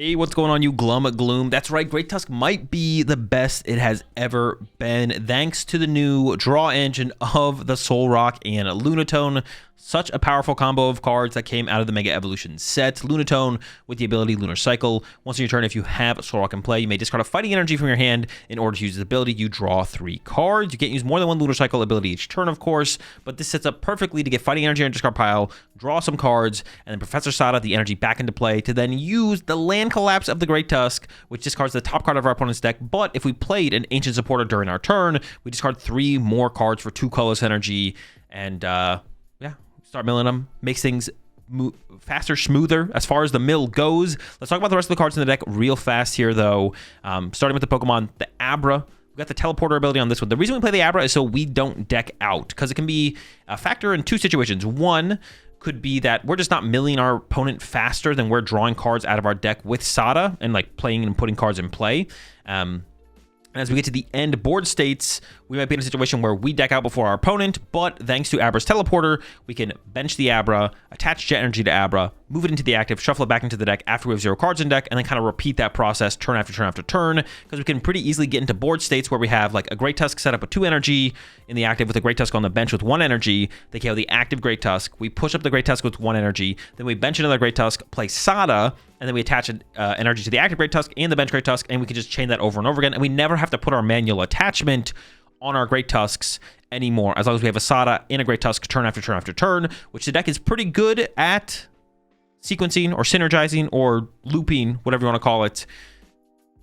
Hey, what's going on, you glum gloom? That's right, Great Tusk might be the best it has ever been, thanks to the new draw engine of the Solrock and Lunatone. Such a powerful combo of cards that came out of the Mega Evolution set. Lunatone with the ability Lunar Cycle. Once in your turn, if you have Solrock in play, you may discard a Fighting Energy from your hand. In order to use this ability, you draw 3 cards. You can't use more than one Lunar Cycle ability each turn, of course, but this sets up perfectly to get Fighting Energy on your discard pile, draw some cards, and then Professor Sada the energy back into play to then use the Land Collapse of the Great Tusk, which discards the top card of our opponent's deck. But if we played an Ancient Supporter during our turn, we discard 3 more cards for 2 colorless energy, and yeah, start milling them, makes things faster, smoother as far as the mill goes. Let's talk about the rest of the cards in the deck real fast here, though. Starting with the Pokemon, the Abra. We got the teleporter ability on this one. The reason we play the Abra is so we don't deck out, because it can be a factor in 2 situations. One could be that we're just not milling our opponent faster than we're drawing cards out of our deck with Sada and like playing and putting cards in play. And as we get to the end board states, we might be in a situation where we deck out before our opponent, but thanks to Abra's teleporter, we can bench the Abra, attach Jet Energy to Abra, move it into the active, shuffle it back into the deck after we have 0 cards in deck, and then kind of repeat that process turn after turn after turn, because we can pretty easily get into board states where we have like a Great Tusk set up with 2 energy in the active with a Great Tusk on the bench with 1 energy. They KO the active Great Tusk. We push up the Great Tusk with 1 energy. Then we bench another Great Tusk, play Sada, and then we attach energy to the active Great Tusk and the bench Great Tusk, and we can just chain that over and over again. And we never have to put our manual attachment on our Great Tusks anymore, as long as we have a Sada and a Great Tusk turn after turn after turn, which the deck is pretty good at sequencing or synergizing or looping, whatever you want to call it.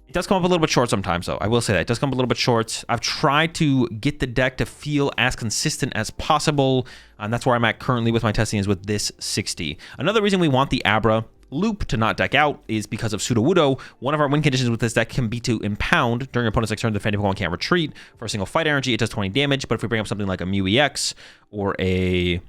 It does come up a little bit short sometimes, though. I will say that. It does come up a little bit short. I've tried to get the deck to feel as consistent as possible, and that's where I'm at currently with my testing, is with this 60. Another reason we want the Abra loop to not deck out is because of Sudowoodo. One of our win conditions with this deck can be to impound during your opponent's next turn. The defending Pokemon can't retreat. For a single fight energy, it does 20 damage, but if we bring up something like a Mew EX or a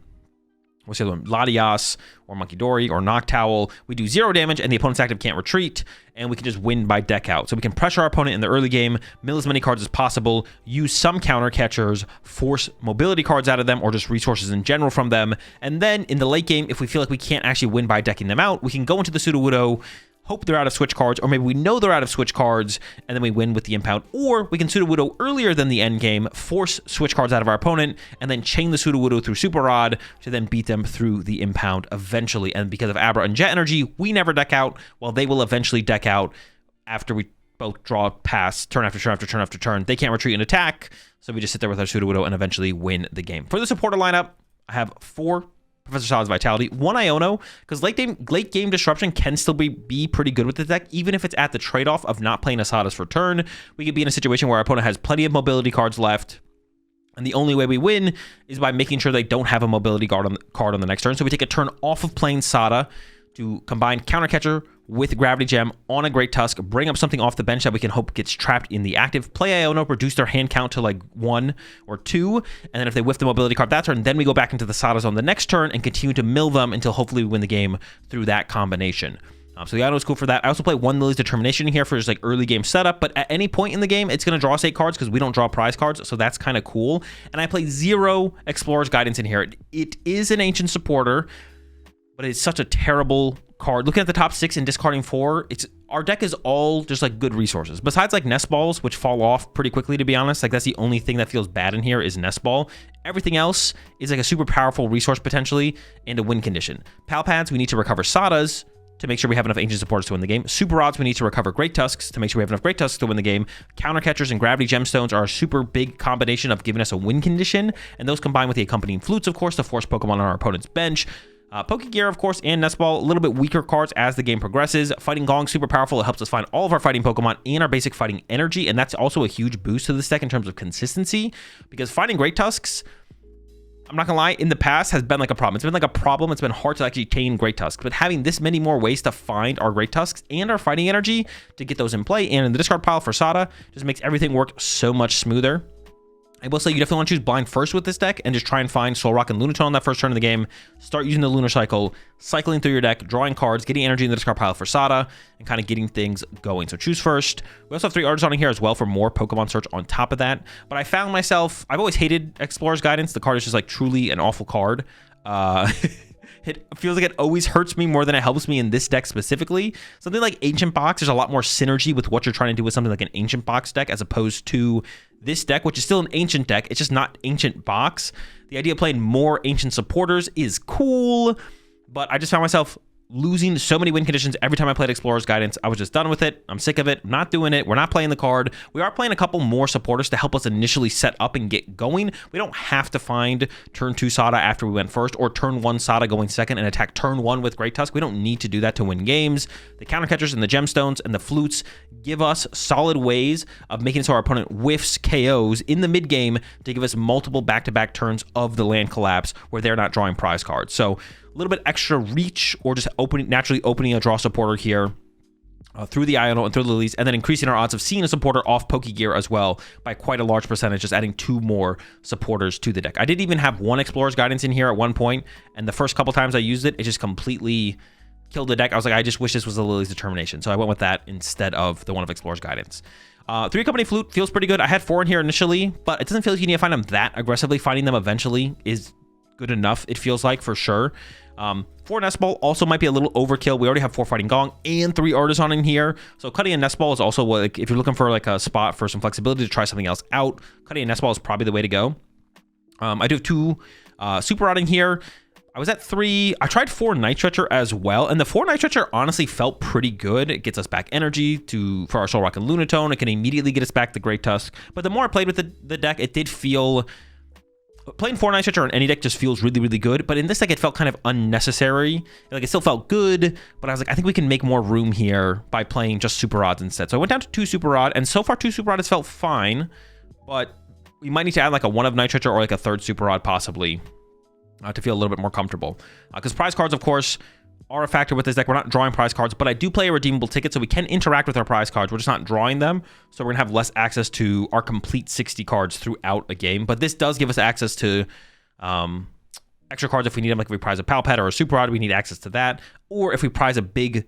what's the other one? Latias or Monkey Dory or Noctowl, we do 0 damage and the opponent's active can't retreat, and we can just win by deck out. So we can pressure our opponent in the early game, mill as many cards as possible, use some counter catchers, force mobility cards out of them or just resources in general from them, and then in the late game, if we feel like we can't actually win by decking them out, we can go into the Sudowoodo, hope they're out of switch cards, or maybe we know they're out of switch cards, and then we win with the impound. Or we can Sudowoodo earlier than the end game, force switch cards out of our opponent, and then chain the Sudowoodo through Super Rod to then beat them through the impound eventually. And because of Abra and Jet Energy, we never deck out, while they will eventually deck out after we both draw pass turn after turn after turn after turn. They can't retreat and attack, so we just sit there with our Sudowoodo and eventually win the game. For the supporter lineup, I have 4 Professor Sada's Vitality, 1 Iono, because late game disruption can still be pretty good with the deck, even if it's at the trade-off of not playing a Sada's for turn. We could be in a situation where our opponent has plenty of mobility cards left, and the only way we win is by making sure they don't have a mobility card on the next turn. So we take a turn off of playing Sada to combine Counter Catcher with Gravity Gem on a Great Tusk, bring up something off the bench that we can hope gets trapped in the active, play Iono, reduce their hand count to like 1 or 2, and then if they whiff the mobility card that turn, then we go back into the Sadas on the next turn and continue to mill them until hopefully we win the game through that combination. So the Iono is cool for that. I also play 1 Lillie's Determination here for just like early game setup, but at any point in the game, it's going to draw us 8 cards because we don't draw prize cards, so that's kind of cool. And I play 0 Explorer's Guidance in here. It is an Ancient Supporter, but it's such a terrible card. Looking at the top 6 and discarding 4, our deck is all just like good resources. Besides like Nest Balls, which fall off pretty quickly, to be honest. Like that's the only thing that feels bad in here is Nest Ball. Everything else is like a super powerful resource potentially and a win condition. Pal Pads, we need to recover Sadas to make sure we have enough Ancient Supporters to win the game. Super Rods, we need to recover Great Tusks to make sure we have enough Great Tusks to win the game. Counter Catchers and Gravity Gemstones are a super big combination of giving us a win condition, and those combined with the Accompanying Flutes, of course, to force Pokemon on our opponent's bench. Pokégear, of course, and Nest Ball, a little bit weaker cards as the game progresses. Fighting Gong, super powerful. It helps us find all of our fighting Pokemon and our basic fighting energy, and that's also a huge boost to this deck in terms of consistency, because fighting Great Tusks, I'm not gonna lie, in the past has been like a problem. It's been like a problem. It's been hard to actually chain Great Tusks, but having this many more ways to find our Great Tusks and our fighting energy to get those in play and in the discard pile for Sada just makes everything work so much smoother. I will say you definitely want to choose blind first with this deck and just try and find Solrock and Lunatone on that first turn of the game. Start using the Lunar Cycle, cycling through your deck, drawing cards, getting energy in the discard pile for Sada, and kind of getting things going. So choose first. We also have 3 Artazon in here as well for more Pokemon search on top of that. But I found myself, I've always hated Explorer's Guidance. The card is just like truly an awful card. It feels like it always hurts me more than it helps me in this deck specifically. Something like Ancient Box, there's a lot more synergy with what you're trying to do with something like an Ancient Box deck as opposed to this deck, which is still an Ancient deck. It's just not Ancient Box. The idea of playing more Ancient supporters is cool, but I just found myself losing so many win conditions every time I played Explorer's Guidance. I was just done with it. I'm sick of it. I'm not doing it. We're not playing the card. We are playing a couple more supporters to help us initially set up and get going. We don't have to find turn 2 Sada after we went first, or turn 1 Sada going second and attack turn 1 with Great Tusk. We don't need to do that to win games. The counter catchers and the gemstones and the flutes give us solid ways of making it so our opponent whiffs KOs in the mid game to give us multiple back-to-back turns of the land collapse where they're not drawing prize cards. So a little bit extra reach, or just naturally opening a draw supporter here through the Iono and through the Lilies, and then increasing our odds of seeing a supporter off Pokégear as well by quite a large percentage, just adding 2 more supporters to the deck. I did even have 1 Explorer's Guidance in here at one point, and the first couple times I used it, it just completely killed the deck. I was like, I just wish this was the Lily's Determination, so I went with that instead of the one of Explorer's Guidance. 3 Accompanying Flute feels pretty good. I had 4 in here initially, but it doesn't feel like you need to find them that aggressively. Finding them eventually is good enough, it feels like, for sure. 4 Nest Ball also might be a little overkill. We already have 4 Fighting Gong and 3 Artazon in here. So cutting a Nest Ball is also, like, if you're looking for like a spot for some flexibility to try something else out, cutting a Nest Ball is probably the way to go. I do have 2 Super Rod in here. I was at 3. I tried 4 Night Stretcher as well, and the 4 Night Stretcher honestly felt pretty good. It gets us back energy for our Solrock and Lunatone. It can immediately get us back the Great Tusk. But the more I played with the deck, it did feel... Playing 4 Night Stretcher on any deck just feels really, really good, but in this deck it felt kind of unnecessary. Like, it still felt good, but I was like, I think we can make more room here by playing just Super Rods instead. So I went down to 2 Super Rod, and so far 2 Super Rod has felt fine, but we might need to add like a 1 of Night Stretcher or like a 3rd Super Rod possibly to feel a little bit more comfortable. Because prize cards, of course, are a factor with this deck. We're not drawing prize cards, but I do play a redeemable ticket, so we can interact with our prize cards. We're just not drawing them, so we're gonna have less access to our complete 60 cards throughout a game. But this does give us access to extra cards if we need them, like if we prize a Pal Pad or a Super Rod, we need access to that. Or if we prize a big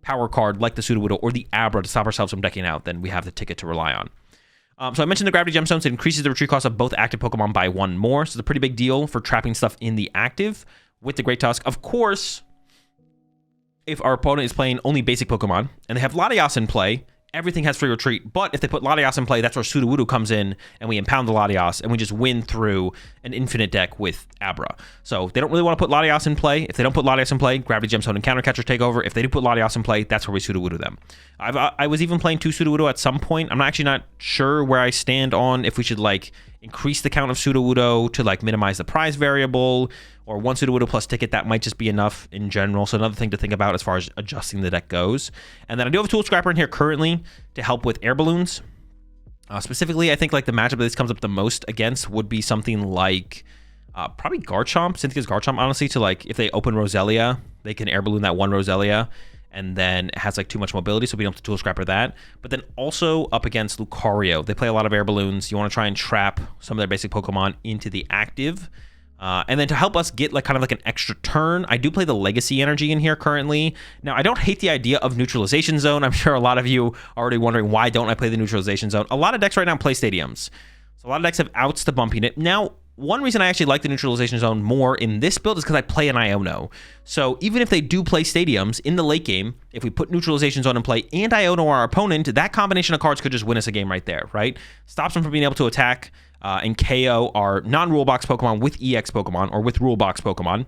power card like the Sudowoodo or the Abra to stop ourselves from decking out, then we have the ticket to rely on. So I mentioned the Gravity Gemstones. It increases the retreat cost of both active Pokemon by 1 more, so it's a pretty big deal for trapping stuff in the active with the Great Tusk. Of course, if our opponent is playing only basic Pokemon and they have Latias in play, everything has free retreat. But if they put Latias in play, that's where Sudowoodo comes in and we impound the Latias and we just win through an infinite deck with Abra. So they don't really want to put Latias in play. If they don't put Latias in play, Gravity Gemstone and Counter Catchers take over. If they do put Latias in play, that's where we Sudowoodo them. I was even playing 2 Sudowoodo at some point. I'm actually not sure where I stand on if we should like increase the count of Sudowoodo to like minimize the prize variable, or 1 Sudowoodo plus ticket. That might just be enough in general. So another thing to think about as far as adjusting the deck goes. And then I do have a Tool Scrapper in here currently to help with air balloons. Specifically, I think like the matchup that this comes up the most against would be something like probably Garchomp, Cynthia's Garchomp, honestly, to like if they open Roselia, they can air balloon that 1 Roselia, and then it has like too much mobility, so we don't have to Tool Scrapper that. But then also up against Lucario, they play a lot of air balloons. You want to try and trap some of their basic Pokemon into the active. And then to help us get like kind of like an extra turn, I do play the Legacy Energy in here currently. Now, I don't hate the idea of Neutralization Zone. I'm sure a lot of you are already wondering, why don't I play the Neutralization Zone? A lot of decks right now play Stadiums. So a lot of decks have outs to bumping it. Now, one reason I actually like the Neutralization Zone more in this build is because I play an Iono. So even if they do play Stadiums in the late game, if we put Neutralization Zone in play and Iono our opponent, that combination of cards could just win us a game right there, right? Stops them from being able to attack and KO our non-rule box Pokemon with EX Pokemon or with rule box Pokemon.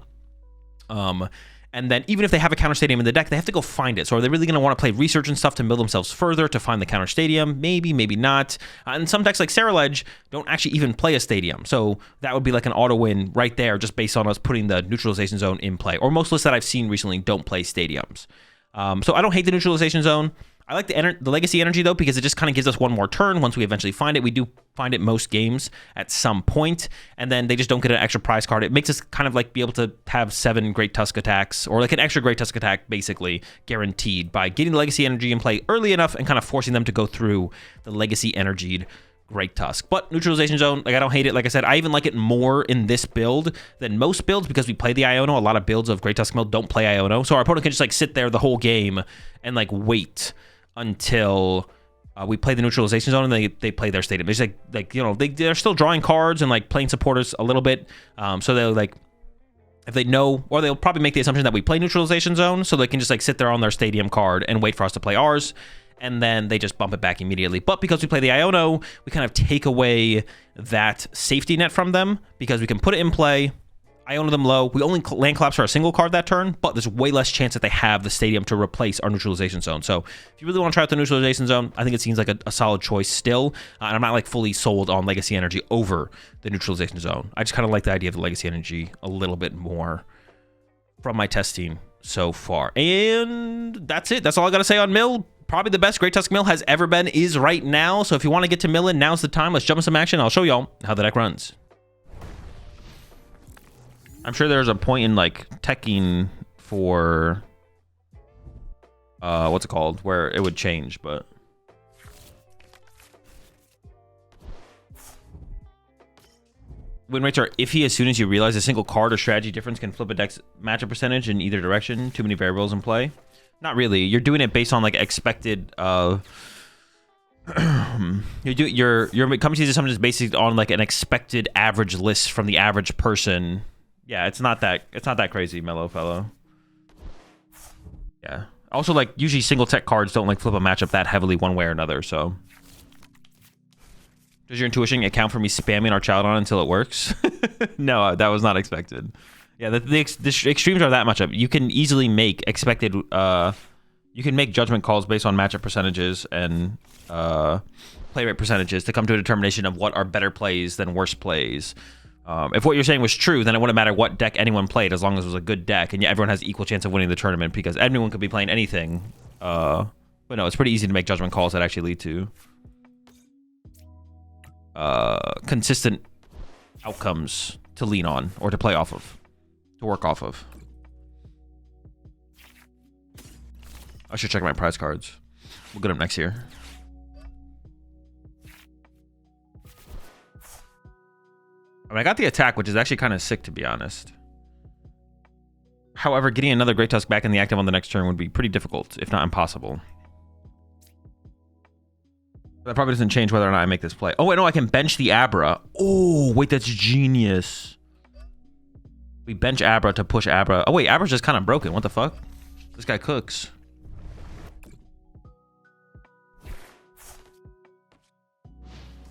And then even if they have a counter stadium in the deck, they have to go find it. So are they really going to want to play research and stuff to mill themselves further to find the counter stadium? Maybe, maybe not. And some decks like Ceruledge don't actually even play a stadium. So that would be like an auto win right there just based on us putting the Neutralization Zone in play. Or most lists that I've seen recently don't play stadiums. So I don't hate the Neutralization Zone. I like the Legacy Energy, though, because it just kind of gives us 1 more turn once we eventually find it. We do find it most games at some point, and then they just don't get an extra prize card. It makes us kind of like be able to have 7 Great Tusk attacks, or like an extra Great Tusk attack, basically, guaranteed, by getting the Legacy Energy in play early enough and kind of forcing them to go through the Legacy Energied Great Tusk. But Neutralization Zone, like, I don't hate it. Like I said, I even like it more in this build than most builds because we play the Iono. A lot of builds of Great Tusk Mill don't play Iono, so our opponent can just like sit there the whole game and like wait until we play the Neutralization Zone and they play their stadium. It's like you know, they're still drawing cards and like playing supporters a little bit. So they're like, if they know, or they'll probably make the assumption that we play Neutralization Zone, so they can just like sit there on their stadium card and wait for us to play ours, and then they just bump it back immediately. But because we play the Iono, we kind of take away that safety net from them, because we can put it in play, Iono them low. We only land collapse for a single card that turn, but there's way less chance that they have the stadium to replace our Neutralization Zone. So if you really want to try out the Neutralization Zone, I think it seems like a solid choice still. And I'm not like fully sold on Legacy Energy over the Neutralization Zone. I just kind of like the idea of the Legacy Energy a little bit more from my testing so far. And that's it. That's all I got to say on Mill. Probably the best Great Tusk Mill has ever been is right now. So if you want to get to milling, now's the time. Let's jump in some action. I'll show y'all how the deck runs. I'm sure there's a point in like teching for what's it called, where it would change, but win rates are iffy as soon as you realize a single card or strategy difference can flip a deck's matchup percentage in either direction. Too many variables in play. Not really. You're doing it based on like expected your coming season assumption is based on like an expected average list from the average person. Yeah, it's not that crazy, mellow fellow. Yeah. Also, like, usually single tech cards don't like flip a matchup that heavily one way or another, so. Does your intuition account for me spamming our child on until it works? No, that was not expected. Yeah, the extremes are that much up. You can easily make expected, you can make judgment calls based on matchup percentages and play rate percentages to come to a determination of what are better plays than worse plays. If what you're saying was true, then it wouldn't matter what deck anyone played as long as it was a good deck, and yeah, everyone has equal chance of winning the tournament because everyone could be playing anything. But no, it's pretty easy to make judgment calls that actually lead to consistent outcomes to lean on or to play off of, to work off of. I should check my prize cards. We'll get them next year. I mean, I got the attack, which is actually kind of sick, to be honest. However, getting another Great Tusk back in the active on the next turn would be pretty difficult, if not impossible. That probably doesn't change whether or not I make this play. Oh, wait, no, I can bench the Abra. Oh, wait, that's genius. We bench Abra to push Abra. Oh, wait, Abra's just kind of broken. What the fuck? This guy cooks.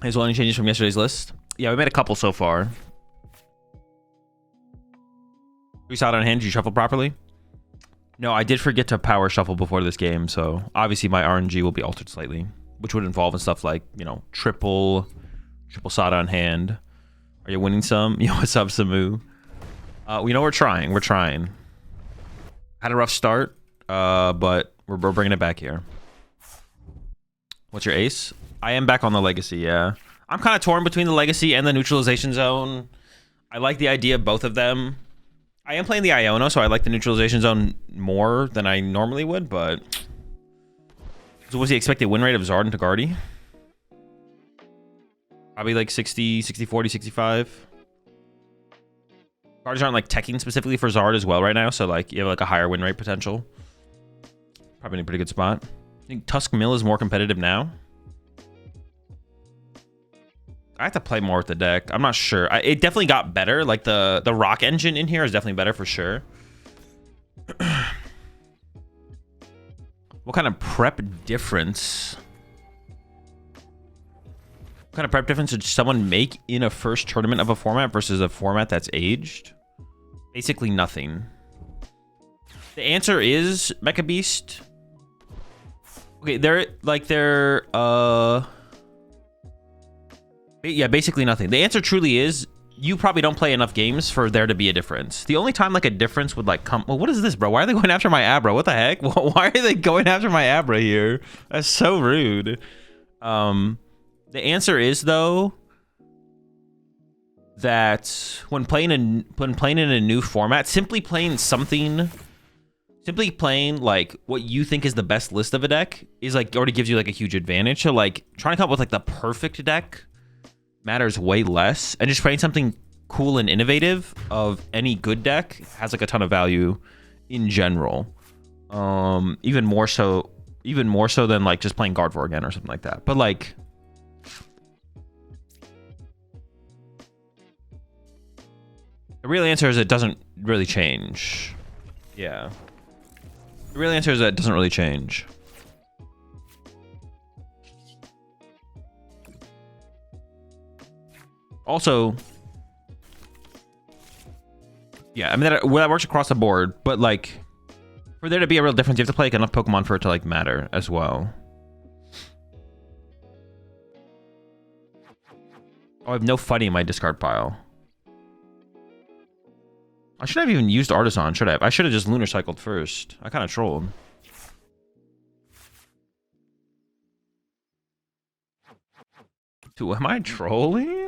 As well, any changes from yesterday's list? Yeah, we made a couple so far. We saw it on hand. Did you shuffle properly? No, I did forget to power shuffle before this game, so obviously my RNG will be altered slightly, which would involve in stuff like, you know, triple Sada on hand. Are you winning some? Yo, what's up, Samu? We know we're trying. We're trying. Had a rough start, but we're bringing it back here. What's your ace? I am back on the Legacy, yeah. I'm kind of torn between the Legacy and the Neutralization Zone. I like the idea of both of them. I am playing the Iono, so I like the Neutralization Zone more than I normally would, but... So what's the expected win rate of Zard and Tagardi? Probably like 60, 60, 40, 65. Cards aren't like teching specifically for Zard as well right now, so like you have like a higher win rate potential. Probably in a pretty good spot. I think Tusk Mill is more competitive now. I have to play more with the deck. I'm not sure. It definitely got better. Like the rock engine in here is definitely better for sure. What kind of prep difference? What kind of prep difference did someone make in a first tournament of a format versus a format that's aged? Basically nothing. The answer is Mecha Beast. Okay, yeah, basically nothing. The answer truly is you probably don't play enough games for there to be a difference. The only time like a difference would like come... Well, what is this, bro? Why are they going after my Abra? What the heck? Why are they going after my Abra here? That's so rude. The answer is, though, that when playing in a new format, simply playing like what you think is the best list of a deck is like already gives you like a huge advantage. So like trying to come up with like the perfect deck matters way less, and just playing something cool and innovative of any good deck has like a ton of value in general. Even more so than like just playing Gardevoir again or something like that. But like real answer is it doesn't really change. Yeah. The real answer is that it doesn't really change. Also, yeah, I mean, that works across the board, but like, for there to be a real difference, you have to play like enough Pokemon for it to like matter as well. Oh, I have no fighting in my discard pile. I should have even used Artazon, should I have? I should have just Lunar Cycled first. I kind of trolled. Dude, am I trolling?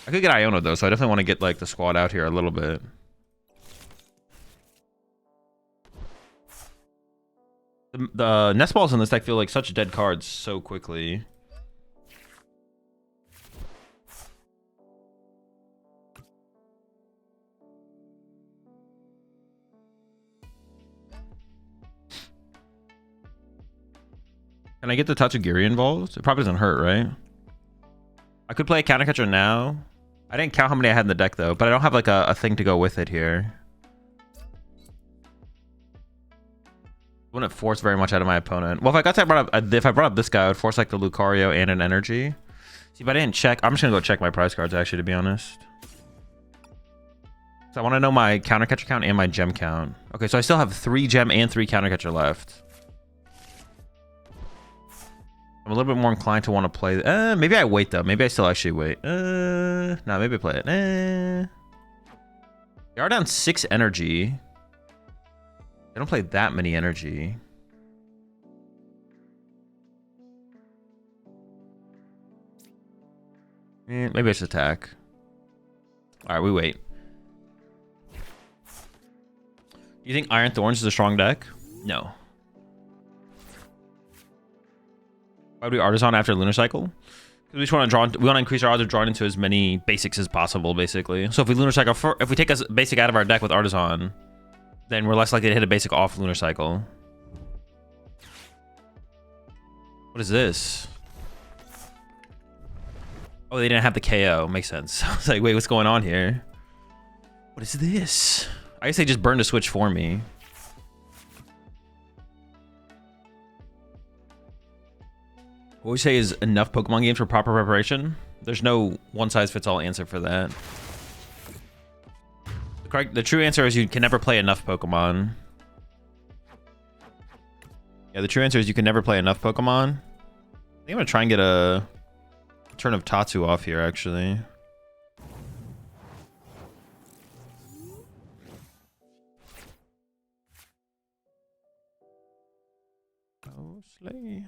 I could get Iono though, so I definitely want to get like the squad out here a little bit. The Nest Balls in this deck feel like such dead cards so quickly. Can I get the Pokégear involved? It probably doesn't hurt, right? I could play a counter catcher now. I didn't count how many I had in the deck though, but I don't have like a thing to go with it here. Wouldn't force very much out of my opponent. Well, if I brought up this guy, I would force like the Lucario and an energy. See, but I didn't check. I'm just gonna go check my prize cards actually, to be honest. So I want to know my counter catcher count and my gem count. Okay, so I still have 3 gem and 3 counter catcher left. I'm a little bit more inclined to want to play. Maybe I wait though. Maybe I still actually wait. No, maybe I play it. They are down 6 energy. They don't play that many energy. Maybe I should attack. All right, we wait. Do you think Iron Thorns is a strong deck? No. Why would we Artazon after Lunar Cycle? Because we just want to draw. We want to increase our odds of drawing into as many basics as possible, basically. So if we Lunar Cycle, if we take a basic out of our deck with Artazon, then we're less likely to hit a basic off Lunar Cycle. What is this? Oh, they didn't have the KO. Makes sense. I was like, wait, what's going on here? What is this? I guess they just burned a switch for me. What we say is enough Pokemon games for proper preparation. There's no one-size-fits-all answer for that. The true answer is you can never play enough Pokemon. Yeah, the true answer is you can never play enough Pokemon. I think I'm gonna try and get a turn of Tatsu off here, actually. Oh, Slay.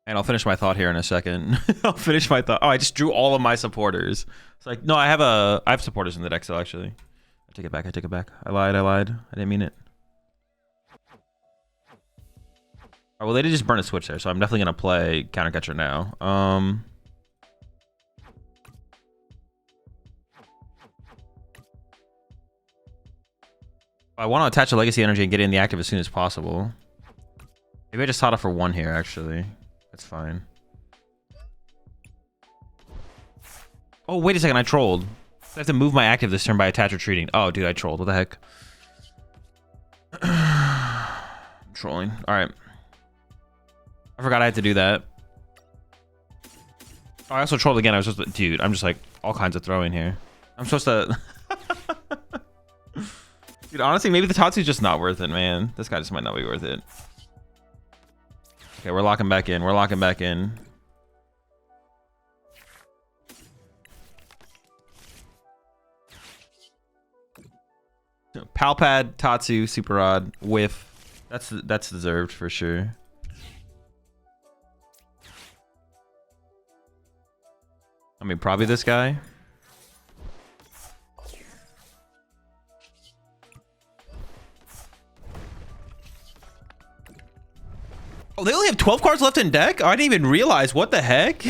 And I'll finish my thought here in a second. I'll finish my thought. Oh, I just drew all of my supporters. It's like, no, I have supporters in the deck still, actually. I take it back. I take it back. I lied. I didn't mean it. Oh, well, they did just burn a switch there, so I'm definitely gonna play counter catcher now. I want to attach a Legacy Energy and get in the active as soon as possible. Maybe I just Sada for 1 here, actually. That's fine. Oh, wait a second. I trolled. I have to move my active this turn by attach retreating. Oh, dude, I trolled. What the heck? I'm trolling. All right. I forgot I had to do that. Oh, I also trolled again. I was supposed to... Dude, I'm just like all kinds of throwing here. I'm supposed to... Dude, honestly, maybe the Tatsu's just not worth it, man. This guy just might not be worth it. Okay, we're locking back in. We're locking back in. Pal Pad, Tatsu, Super Rod, Whiff. That's deserved for sure. I mean, probably this guy. Oh, they only have 12 cards left in deck? Oh, I didn't even realize. What the heck?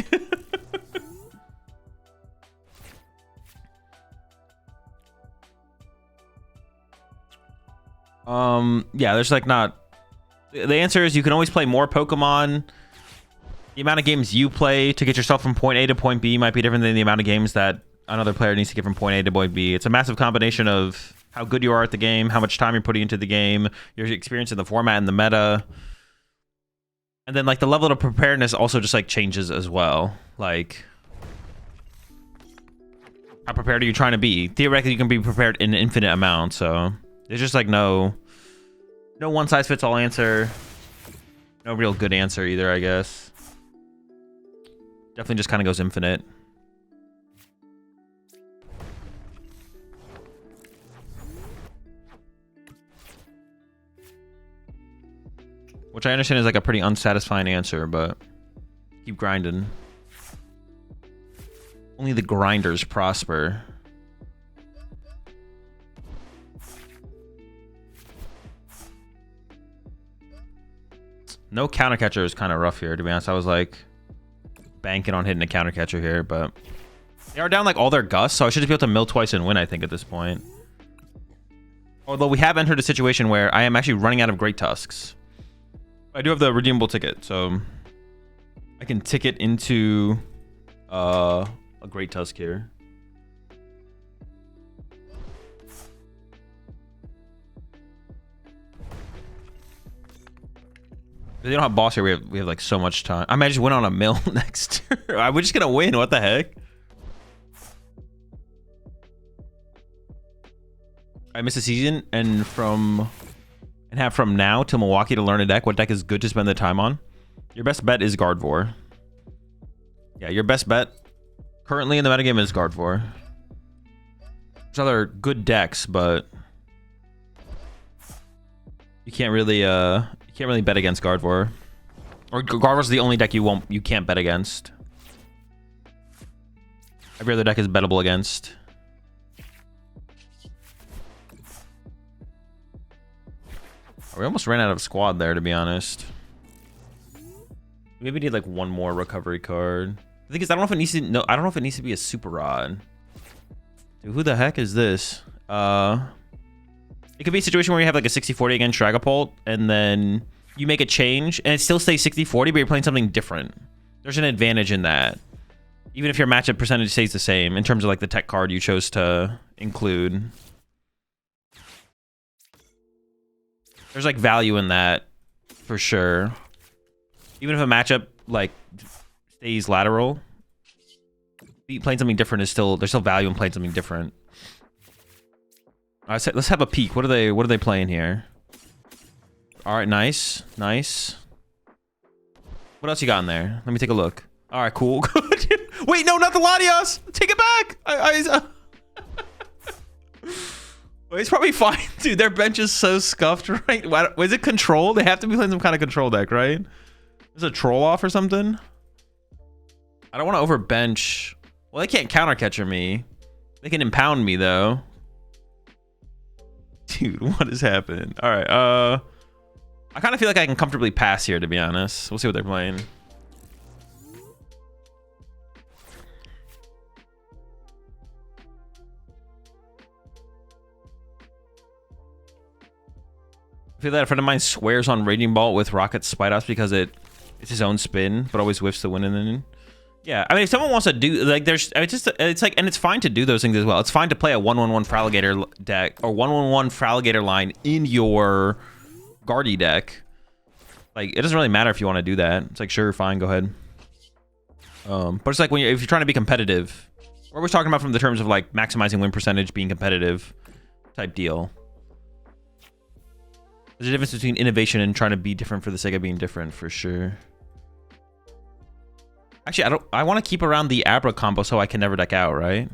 Yeah, there's like not... The answer is you can always play more Pokemon the amount of games you play to get yourself from point A to point B might be different than the amount of games that another player needs to get from point A to point B. It's a massive combination of how good you are at the game, how much time you're putting into the game, your experience in the format and the meta. And then like the level of preparedness also just like changes as well. Like, how prepared are you trying to be? Theoretically, you can be prepared in an infinite amount. So there's just like no one size fits all answer. No real good answer either, I guess. Definitely just kind of goes infinite. Which I understand is like a pretty unsatisfying answer, but keep grinding. Only the grinders prosper. No counter catcher is kind of rough here, to be honest. I was like banking on hitting a counter catcher here, but they are down like all their gusts, so I should just be able to mill twice and win, I think, at this point. Although we have entered a situation where I am actually running out of Great Tusks. I do have the redeemable ticket, so I can ticket into a Great Tusk here. They don't have boss here. We have like so much time. I might just win on a mill next. We're just gonna win. What the heck? I miss a season and have from now till Milwaukee to learn a deck. What deck is good to spend the time on? Your best bet is Gardevoir. Yeah, your best bet currently in the metagame is Gardevoir. There's other good decks, but you can't really bet against Gardevoir. Or Gardevoir's the only deck you can't bet against. Every other deck is bettable against. We almost ran out of squad there, to be honest. Maybe need like one more recovery card. The thing is, I don't know if it needs to. No, I don't know if it needs to be a super rod. Dude, who the heck is this? It could be a situation where you have like a 60-40 against Dragapult, and then you make a change, and it still stays 60-40, but you're playing something different. There's an advantage in that, even if your matchup percentage stays the same in terms of like the tech card you chose to include. There's like value in that for sure. Even if a matchup like stays lateral, playing something different is there's still value in playing something different. All right, let's have a peek. What are they playing here? All right, nice. What else you got in there? Let me take a look. All right, cool. Wait, no, not the Latios. Take it back. It's probably fine, dude. Their bench is so scuffed, right? Was it control? They have to be playing some kind of control deck, right? Is it a troll off or something? I don't want to overbench. Well, they can't counter catcher me. They can impound me though. Dude, what is happening? All right, I kind of feel like I can comfortably pass here, to be honest. We'll see what they're playing. I feel that a friend of mine swears on Raging Ball with Rocket Spite Offs because it's his own spin, but always whiffs the win and then. Yeah, I mean, if someone wants to do like, it's like, and it's fine to do those things as well. It's fine to play a 1/1/1 Fraligator deck or 1/1/1 Fraligator line in your Guardy deck. Like, it doesn't really matter if you want to do that. It's like, sure, fine, go ahead. But it's like if you're trying to be competitive, or we're talking about from the terms of like maximizing win percentage, being competitive type deal. There's a difference between innovation and trying to be different for the sake of being different, for sure. Actually, I want to keep around the Abra combo so I can never deck out, right?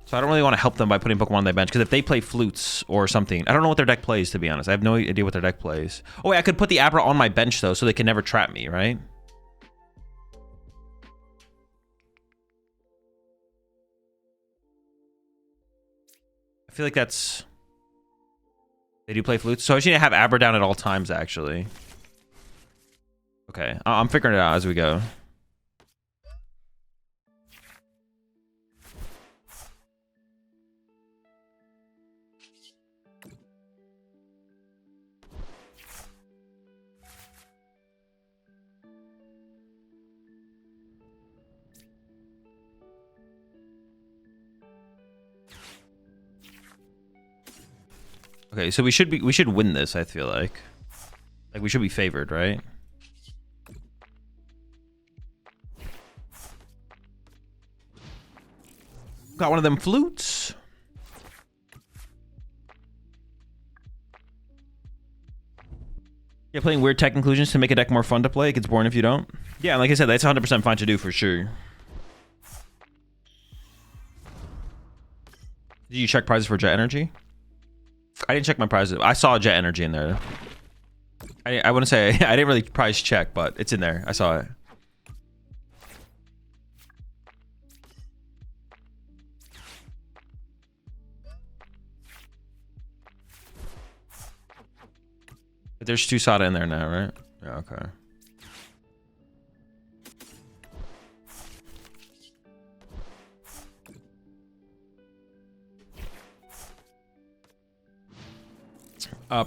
So I don't really want to help them by putting Pokemon on their bench, because if they play flutes or something, I don't know what their deck plays, to be honest. I have no idea what their deck plays. Oh wait, I could put the Abra on my bench though, so they can never trap me, right? I feel like that's... They do play flutes, so I should have Abra down at all times, actually. Okay, I'm figuring it out as we go. Okay, so we should win this, I feel like. Like we should be favored, right? Got one of them flutes. Yeah, playing weird tech conclusions to make a deck more fun to play. It gets boring if you don't. Yeah, like I said, that's 100% fine to do for sure. Did you check prizes for Jet Energy? I didn't check my prizes. I saw Jet Energy in there. I wouldn't say I didn't really prize check, but it's in there. I saw it. But there's 2 Sada in there now, right? Yeah, okay.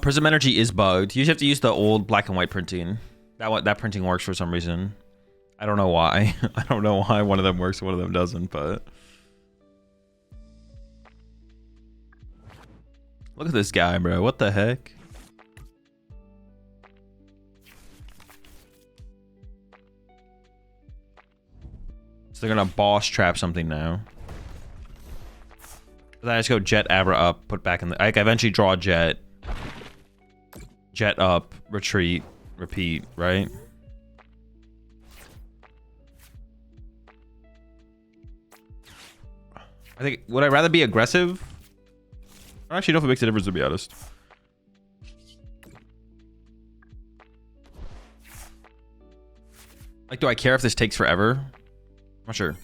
Prism Energy is bugged. You just have to use the old black and white printing. That printing works for some reason. I don't know why. I don't know why one of them works and one of them doesn't, but... Look at this guy, bro. What the heck? So they're gonna boss trap something now. Then I just go Jet Abra up, put back in the... I eventually draw Jet. Jet up, retreat, repeat, right? I think, would I rather be aggressive? I actually don't know if it makes a difference, to be honest. Like, do I care if this takes forever? I'm not sure.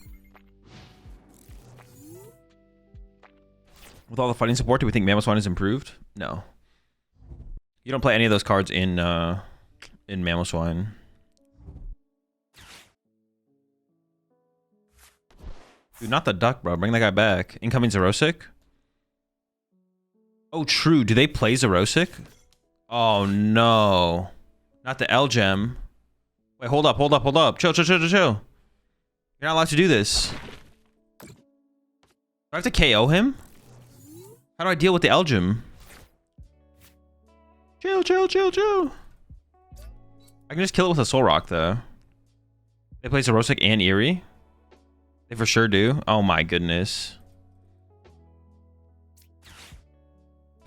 With all the fighting support, do we think Mamoswine is improved? No. You don't play any of those cards in Mamoswine. Dude, not the duck, bro. Bring that guy back. Incoming Xerosic? Oh, true. Do they play Xerosic? Oh, no. Not the L-Gem. Wait, hold up, hold up, hold up. Chill, chill, chill, chill, chill. You're not allowed to do this. Do I have to KO him? How do I deal with the L-Gem? Chill, chill, chill, chill. I can just kill it with a Solrock, though. They play Xerosic and Eerie? They for sure do. Oh my goodness.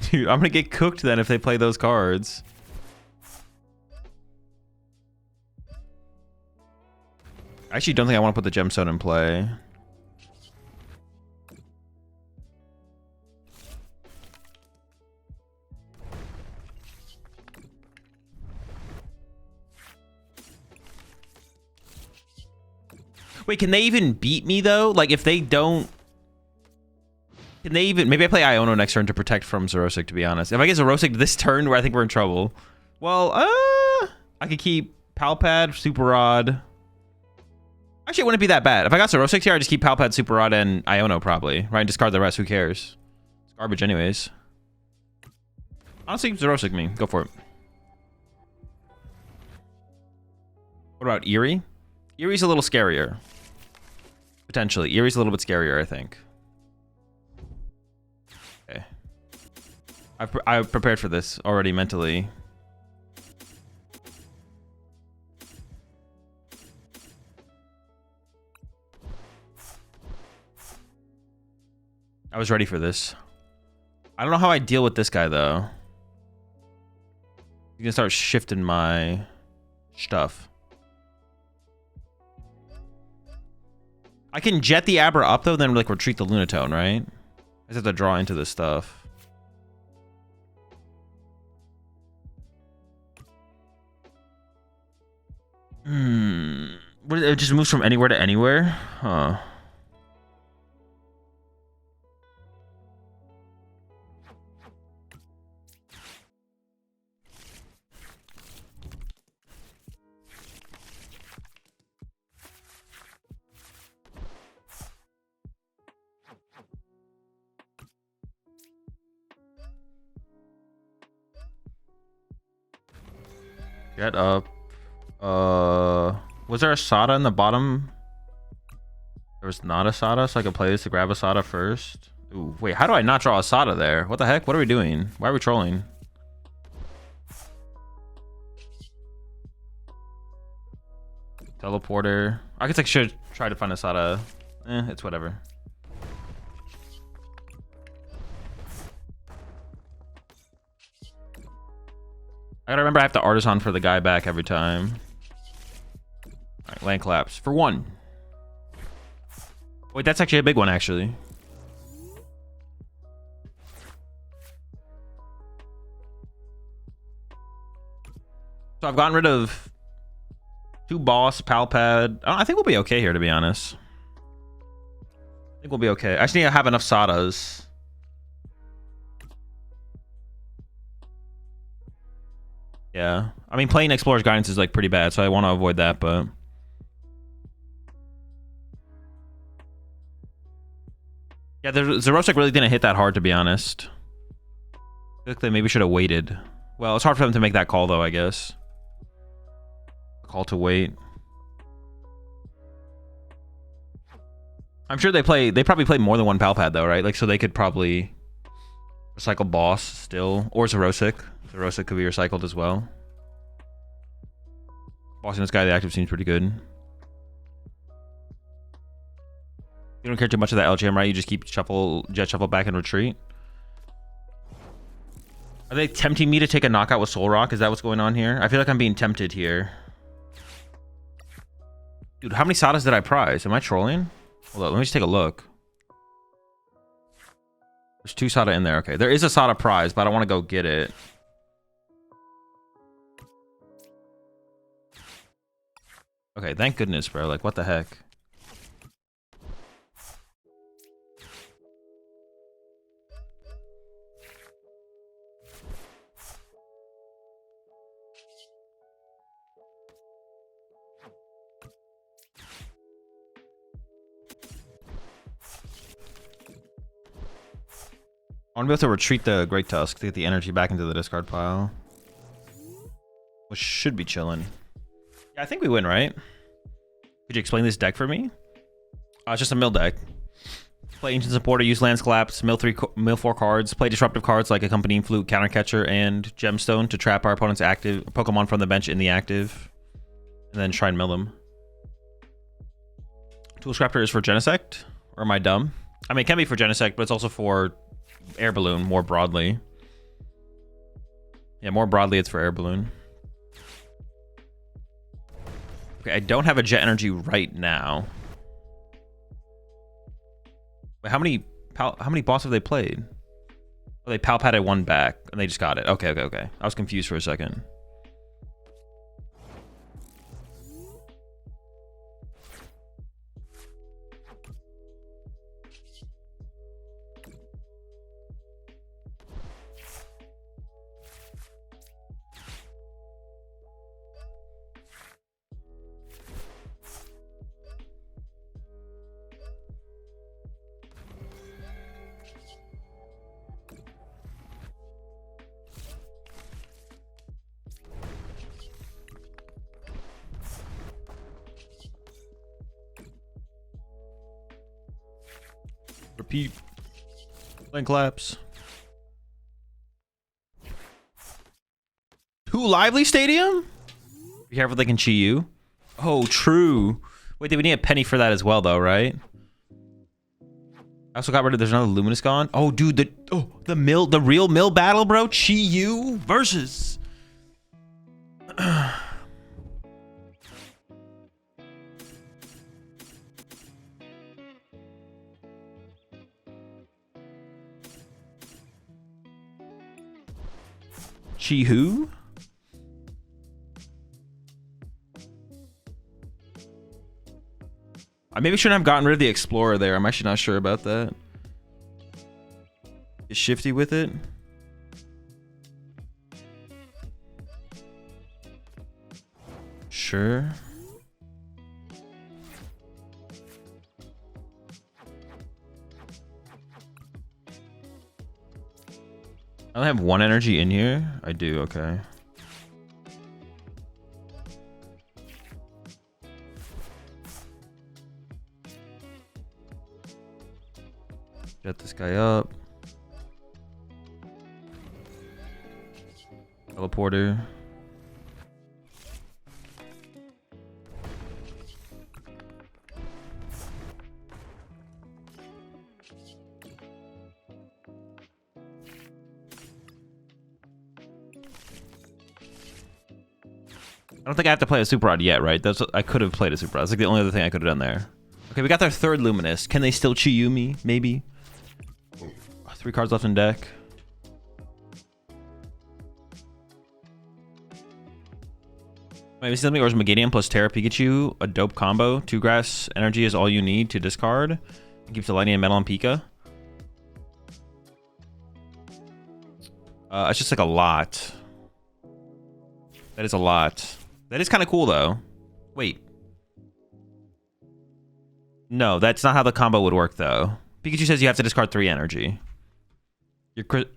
Dude, I'm gonna get cooked then if they play those cards. I actually don't think I want to put the Gemstone in play. Wait, can they even beat me though? Like if they don't... Can they even... Maybe I play Iono next turn to protect from Xerosic, to be honest. If I get Xerosic this turn, where I think we're in trouble. Well, I could keep Pal Pad, Super Rod. Actually, it wouldn't be that bad. If I got Xerosic here, I just keep Pal Pad, Super Rod, and Iono probably. Right? And discard the rest. Who cares? It's garbage anyways. Honestly, Xerosic me. Go for it. What about Eerie? Eerie's a little scarier. Potentially. Eerie's a little bit scarier, I think. Okay. I've prepared for this already mentally. I was ready for this. I don't know how I deal with this guy, though. You can start shifting my stuff. I can jet the Abra up, though, then like retreat the Lunatone, right? I just have to draw into this stuff. What, it just moves from anywhere to anywhere? Huh. Get up. Was there a Sada in the bottom? There was not a Sada, so I could play this to grab a Sada first. Ooh, wait, how do I not draw a Sada there? What the heck? What are we doing? Why are we trolling? Teleporter. I guess I should try to find a Sada. It's whatever. I gotta remember I have to Artazon for the guy back every time. Alright, land collapse for 1. Wait, that's actually a big one, actually. So I've gotten rid of 2 boss, Pal Pad. I think we'll be okay here, to be honest. I think we'll be okay. I just need to have enough Sadas. Yeah. I mean, playing Explorer's Guidance is, like, pretty bad, so I want to avoid that, but... Yeah, the Xerosic really didn't hit that hard, to be honest. I feel like they maybe should have waited. Well, it's hard for them to make that call, though, I guess. Call to wait. I'm sure they probably play more than 1 Pal Pad, though, right? Like, so they could probably recycle Boss still, or Xerosic. Xerosic could be recycled as well. Bossing this guy, the active seems pretty good. You don't care too much of that LGM, right? You just keep Jet Shuffle back and retreat. Are they tempting me to take a knockout with Solrock? Is that what's going on here? I feel like I'm being tempted here. Dude, how many Sadas did I prize? Am I trolling? Hold on, let me just take a look. There's 2 Sada in there. Okay, there is a Sada prize, but I want to go get it. Okay, thank goodness, bro. Like, what the heck? I want to be able to retreat the Great Tusk to get the energy back into the discard pile. Which should be chilling. Yeah, I think we win, right? Could you explain this deck for me? It's just a mill deck. Play Ancient Supporter, use Lands Collapse, mill 4 cards, play disruptive cards like Accompanying Flute, Countercatcher, and Gemstone to trap our opponent's active Pokemon from the bench in the active. And then try and mill them. Tool Scrapper is for Genesect? Or am I dumb? I mean, it can be for Genesect, but it's also for Air Balloon more broadly. Yeah, more broadly, it's for Air Balloon. Okay, I don't have a Jet Energy right now. Wait, how many boss have they played? Oh, they Pal Padded 1 back, and they just got it. Okay. I was confused for a second. Repeat. Link collapse. 2 Lively Stadium? Be careful, they can cheat you. Oh, true. Wait, we need a penny for that as well, though, right? I also got rid of. There's another Luminous gone. Oh, dude, the real mill battle, bro. Chi-Yu versus. Chi-Hu? I maybe shouldn't have gotten rid of the Explorer there. I'm actually not sure about that. Is shifty with it? Sure. I only have 1 energy in here. I do, okay. Jet this guy up. Teleporter. I don't think I have to play a Super Rod yet, right? That's what, I could have played a Super Rod. That's like the only other thing I could have done there. Okay, we got their third Luminous. Can they still Chi-Yu me? Maybe. 3 cards left in deck. Maybe something, or is Megadium plus Terra Pikachu a dope combo? 2 grass energy is all you need to discard. It keeps the lightning and metal on Pika. It's just like a lot. That is a lot. That is kind of cool though. Wait. No, that's not how the combo would work though. Pikachu says you have to discard 3 energy.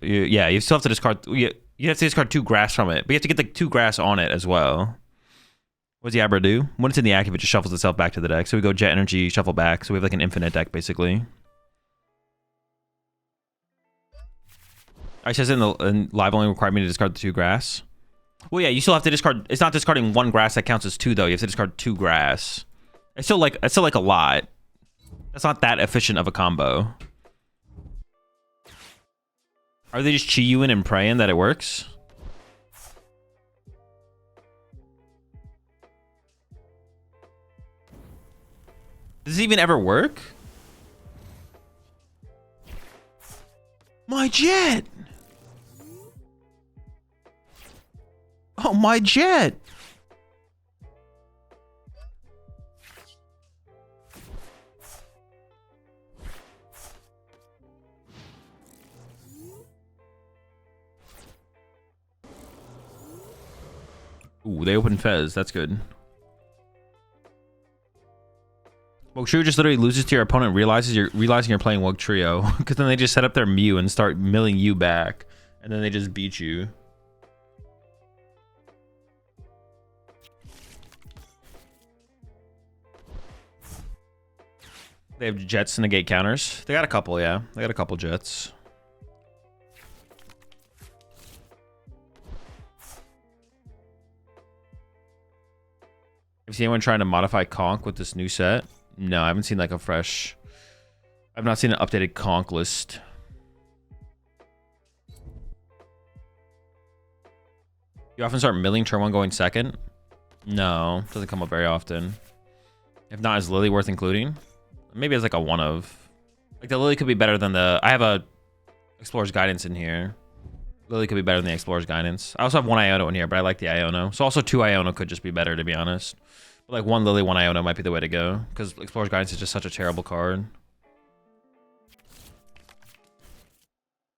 Yeah, you still have to discard. You have to discard 2 grass from it, but you have to get the 2 grass on it as well. What does the Abra do? When it's in the active, it just shuffles itself back to the deck. So we go Jet Energy, shuffle back. So we have like an infinite deck basically. I says in live only required me to discard the 2 grass. Well, yeah, you still have to discard. It's not discarding 1 grass that counts as 2 though. You have to discard 2 grass. It's still like a lot. That's not that efficient of a combo. Are they just Chi-Yuing and praying that it works? Does it even ever work? My Jet! Oh, my Jet! Ooh, they open Fez. That's good. Wug Trio just literally loses to your opponent, realizing you're playing Wug Trio, because then they just set up their Mew and start milling you back, and then they just beat you. They have Jets to negate counters. They got a couple, yeah. They got a couple Jets. Have you seen anyone trying to modify Conk with this new set? No, I haven't seen like a fresh... I've not seen an updated Conk list. You often start milling turn 1 going second? No, doesn't come up very often. If not, is Lillie worth including? Maybe it's like a one of. Like the Lillie could be better than the... I have a Explorer's Guidance in here. Lillie could be better than the Explorer's Guidance. I also have 1 Iono in here, but I like the Iono. So also 2 Iono could just be better, to be honest. But like 1 Lillie, 1 Iono might be the way to go, because Explorer's Guidance is just such a terrible card.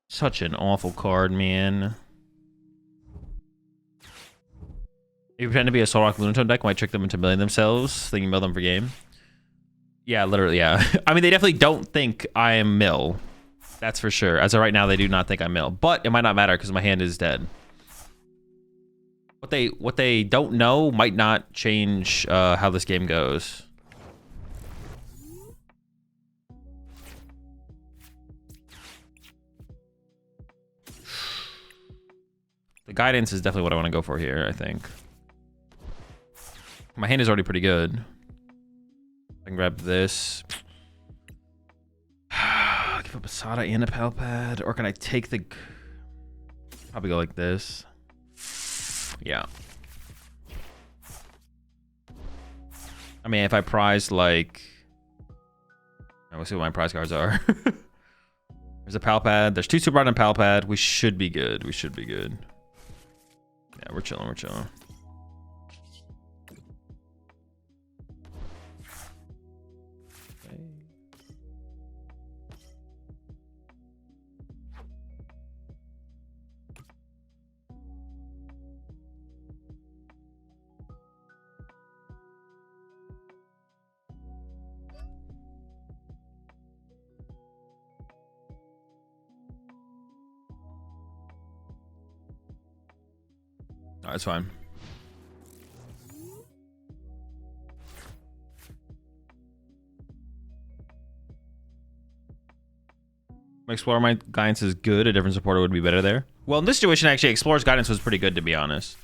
Such an awful card, man. If you pretend to be a Solrock Lunatone deck, might trick them into milling themselves, thinking mill them for game. Yeah, literally, yeah. I mean, they definitely don't think I am mill. That's for sure. As of right now, they do not think I'm mill. But it might not matter because my hand is dead. What they don't know might not change how this game goes. The Guidance is definitely what I want to go for here, I think. My hand is already pretty good. I can grab this. Give up a Sada and a Pal Pad. Or can I take the... Probably go like this. Yeah. I mean, if I prize like... We'll see what my prize cards are. There's a Pal Pad. There's 2 Super Rod and Pal Pad. We should be good. We should be good. Yeah, we're chilling. We're chilling. No, it's fine. Explorer Guidance is good. A different supporter would be better there. Well, in this situation, actually, Explorer's Guidance was pretty good, to be honest.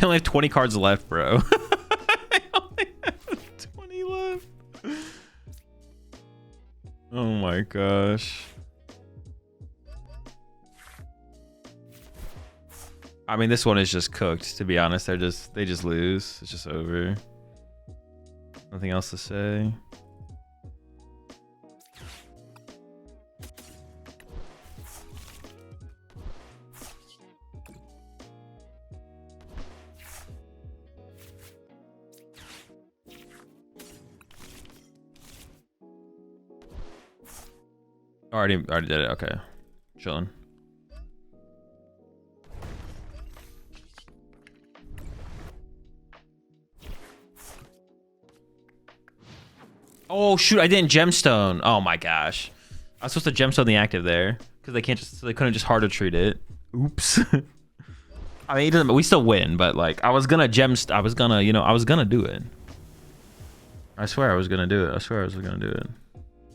I only have 20 cards left, bro. I only have 20 left. Oh my gosh. I mean, this one is just cooked, to be honest. They just lose. It's just over. Nothing else to say. Already did it. Okay, chilling. Oh shoot! I didn't gemstone. Oh my gosh! I was supposed to gemstone the active there because they couldn't just hard to treat it. Oops. I mean, it doesn't. We still win, but like I was gonna do it. I swear I was gonna do it. I swear I was gonna do it.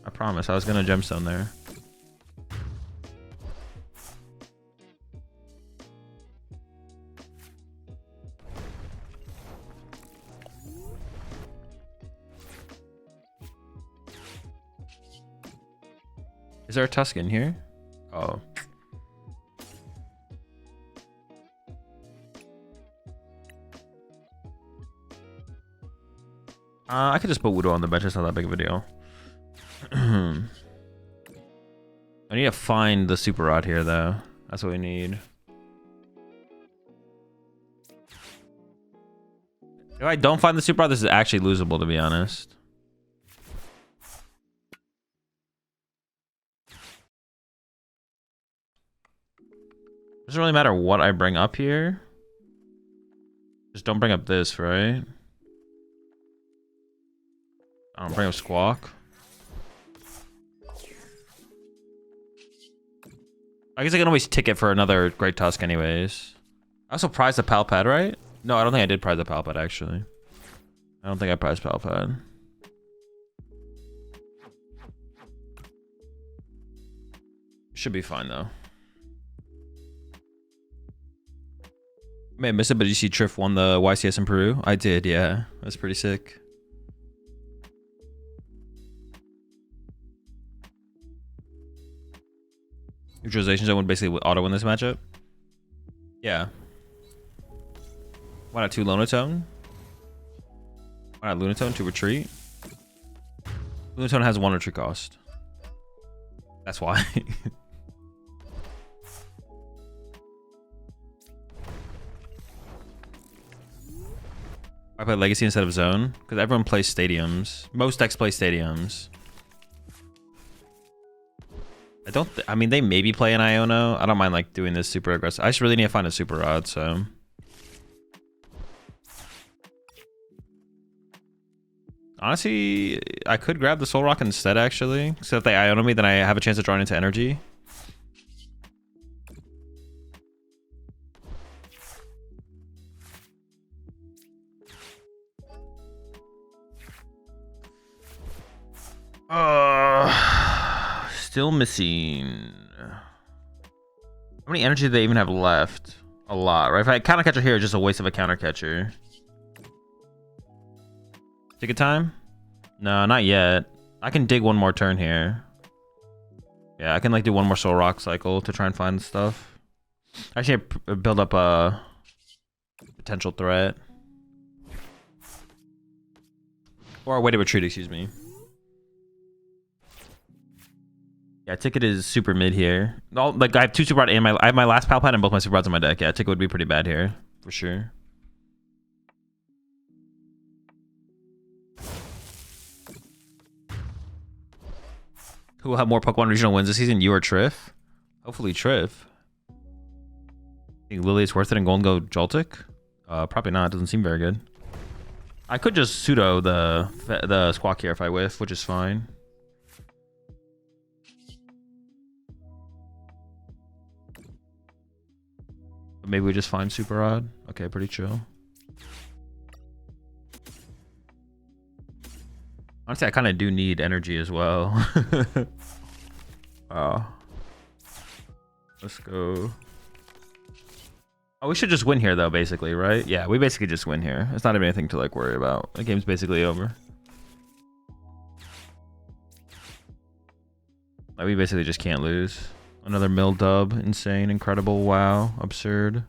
I promise I was gonna gemstone there. Is there a Tusk in here? Oh. I could just put Woodoo on the bench. It's not that big of a deal. I need to find the Super Rod here, though. That's what we need. If I don't find the Super Rod, this is actually losable, to be honest. Doesn't really matter what I bring up here. Just don't bring up this, right? I don't bring up Squawk. I guess I can always ticket for another Great Tusk anyways. I also prized the Pal Pad, right? No, I don't think I did prize the Pal Pad, actually. I don't think I prized Pal Pad. Should be fine, though. May have missed it, but did you see Triff won the YCS in Peru? I did, yeah. That's pretty sick. Neutralization zone would basically auto win this matchup. Yeah. Why not 2 Lunatone? Why not Lunatone to retreat? Lunatone has 1 retreat cost. That's why. I play Legacy instead of Zone because everyone plays stadiums. Most decks play stadiums. I mean, they maybe play an Iono. I don't mind like doing this super aggressive. I just really need to find a Super Rod, so. Honestly, I could grab the Solrock instead, actually. So if they Iono me, then I have a chance of drawing into energy. Still missing. How many energy do they even have left? A lot, right? If I counter catcher here, it's just a waste of a counter catcher. Ticket time? No, not yet. I can dig one more turn here. Yeah, I can like do one more Soul Rock cycle to try and find stuff. Actually, I build up a potential threat. Or a way to retreat, excuse me. Yeah, Ticket is super mid here. Like I have 2 super rod and I have my last Pal Pad and both my super rods on my deck. Yeah, Ticket would be pretty bad here for sure. Who will have more Pokemon regional wins this season? You or Triff? Hopefully Triff. Think Lillie is worth it in Golden Go Joltik? Probably not. Doesn't seem very good. I could just pseudo the Squawk here if I whiff, which is fine. But maybe we just find Super Rod. Okay, pretty chill. Honestly, I kind of do need energy as well. Let's go. Oh, we should just win here, though, basically, right? Yeah, we basically just win here. It's not even anything to, like, worry about. The game's basically over. Like, we basically just can't lose. Another mill dub. Insane, incredible, wow, absurd.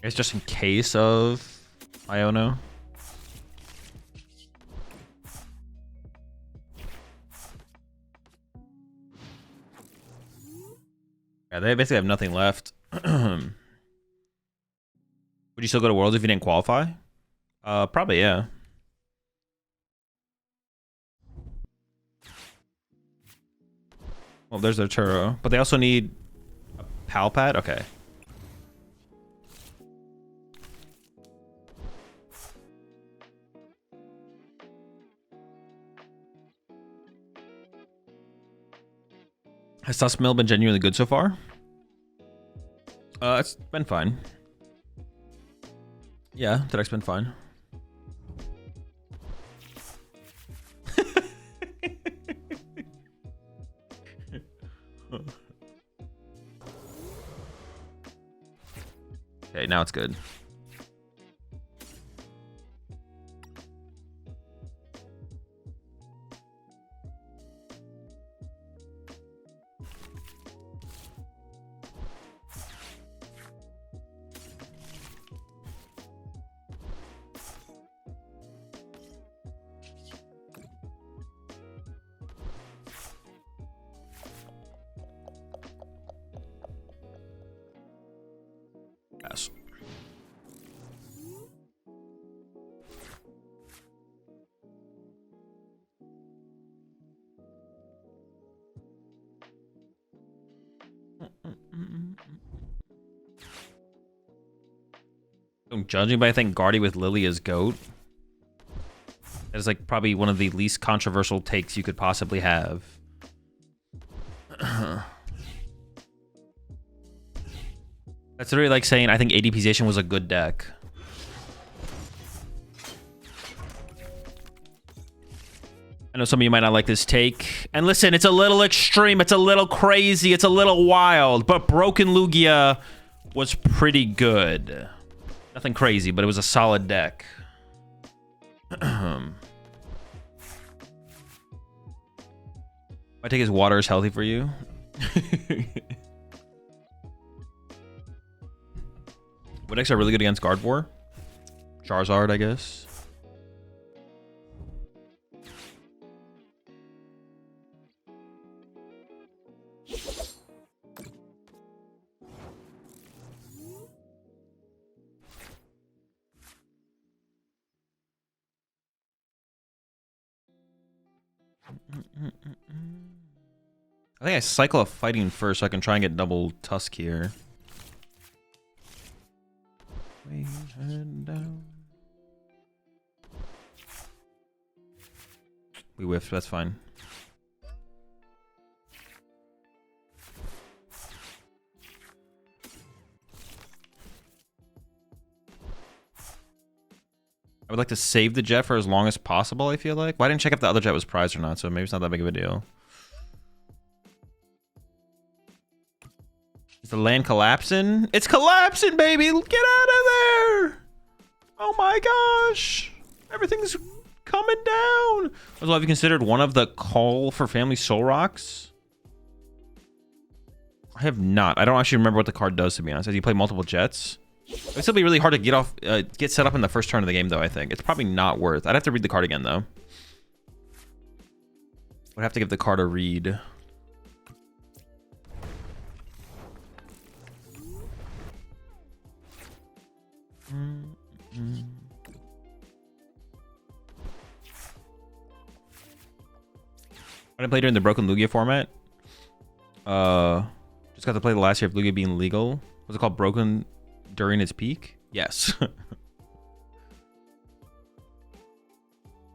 It's just in case of Iono. Yeah, they basically have nothing left. Would you still go to Worlds if you didn't qualify? Probably, yeah. Well, there's their Turo. But they also need a Pal Pad? Okay. Has Tusk Mill been genuinely good so far? It's been fine. Yeah, the deck's been fine. Okay, now it's good. Yes. I'm judging, but I think Guardy with Lillie is GOAT. That is like probably one of the least controversial takes you could possibly have. That's literally like saying I think ADPization was a good deck. I know some of you might not like this take. And listen, it's a little extreme, it's a little crazy, it's a little wild, but Broken Lugia was pretty good. Nothing crazy, but it was a solid deck. My take is water is healthy for you. What decks are really good against Gardevoir? Charizard, I guess. I think I cycle a Fighting first so I can try and get double Tusk here. We whiffed, that's fine. I would like to save the jet for as long as possible, I feel like. Well, I didn't check if the other jet was prized or not, so maybe it's not that big of a deal. Is the land collapsing? It's collapsing, baby! Get out of there! Oh my gosh! Everything's coming down. Also, have you considered one of the Call for Family Solrocks? I have not. I don't actually remember what the card does, to be honest. As you play multiple jets, it'd still be really hard to get set up in the first turn of the game, though. I think it's probably not worth. I'd have to read the card again, though. I'd have to give the card a read. I didn't play during the Broken Lugia format. Just got to play the last year of Lugia being legal. Was it called Broken during its peak? Yes.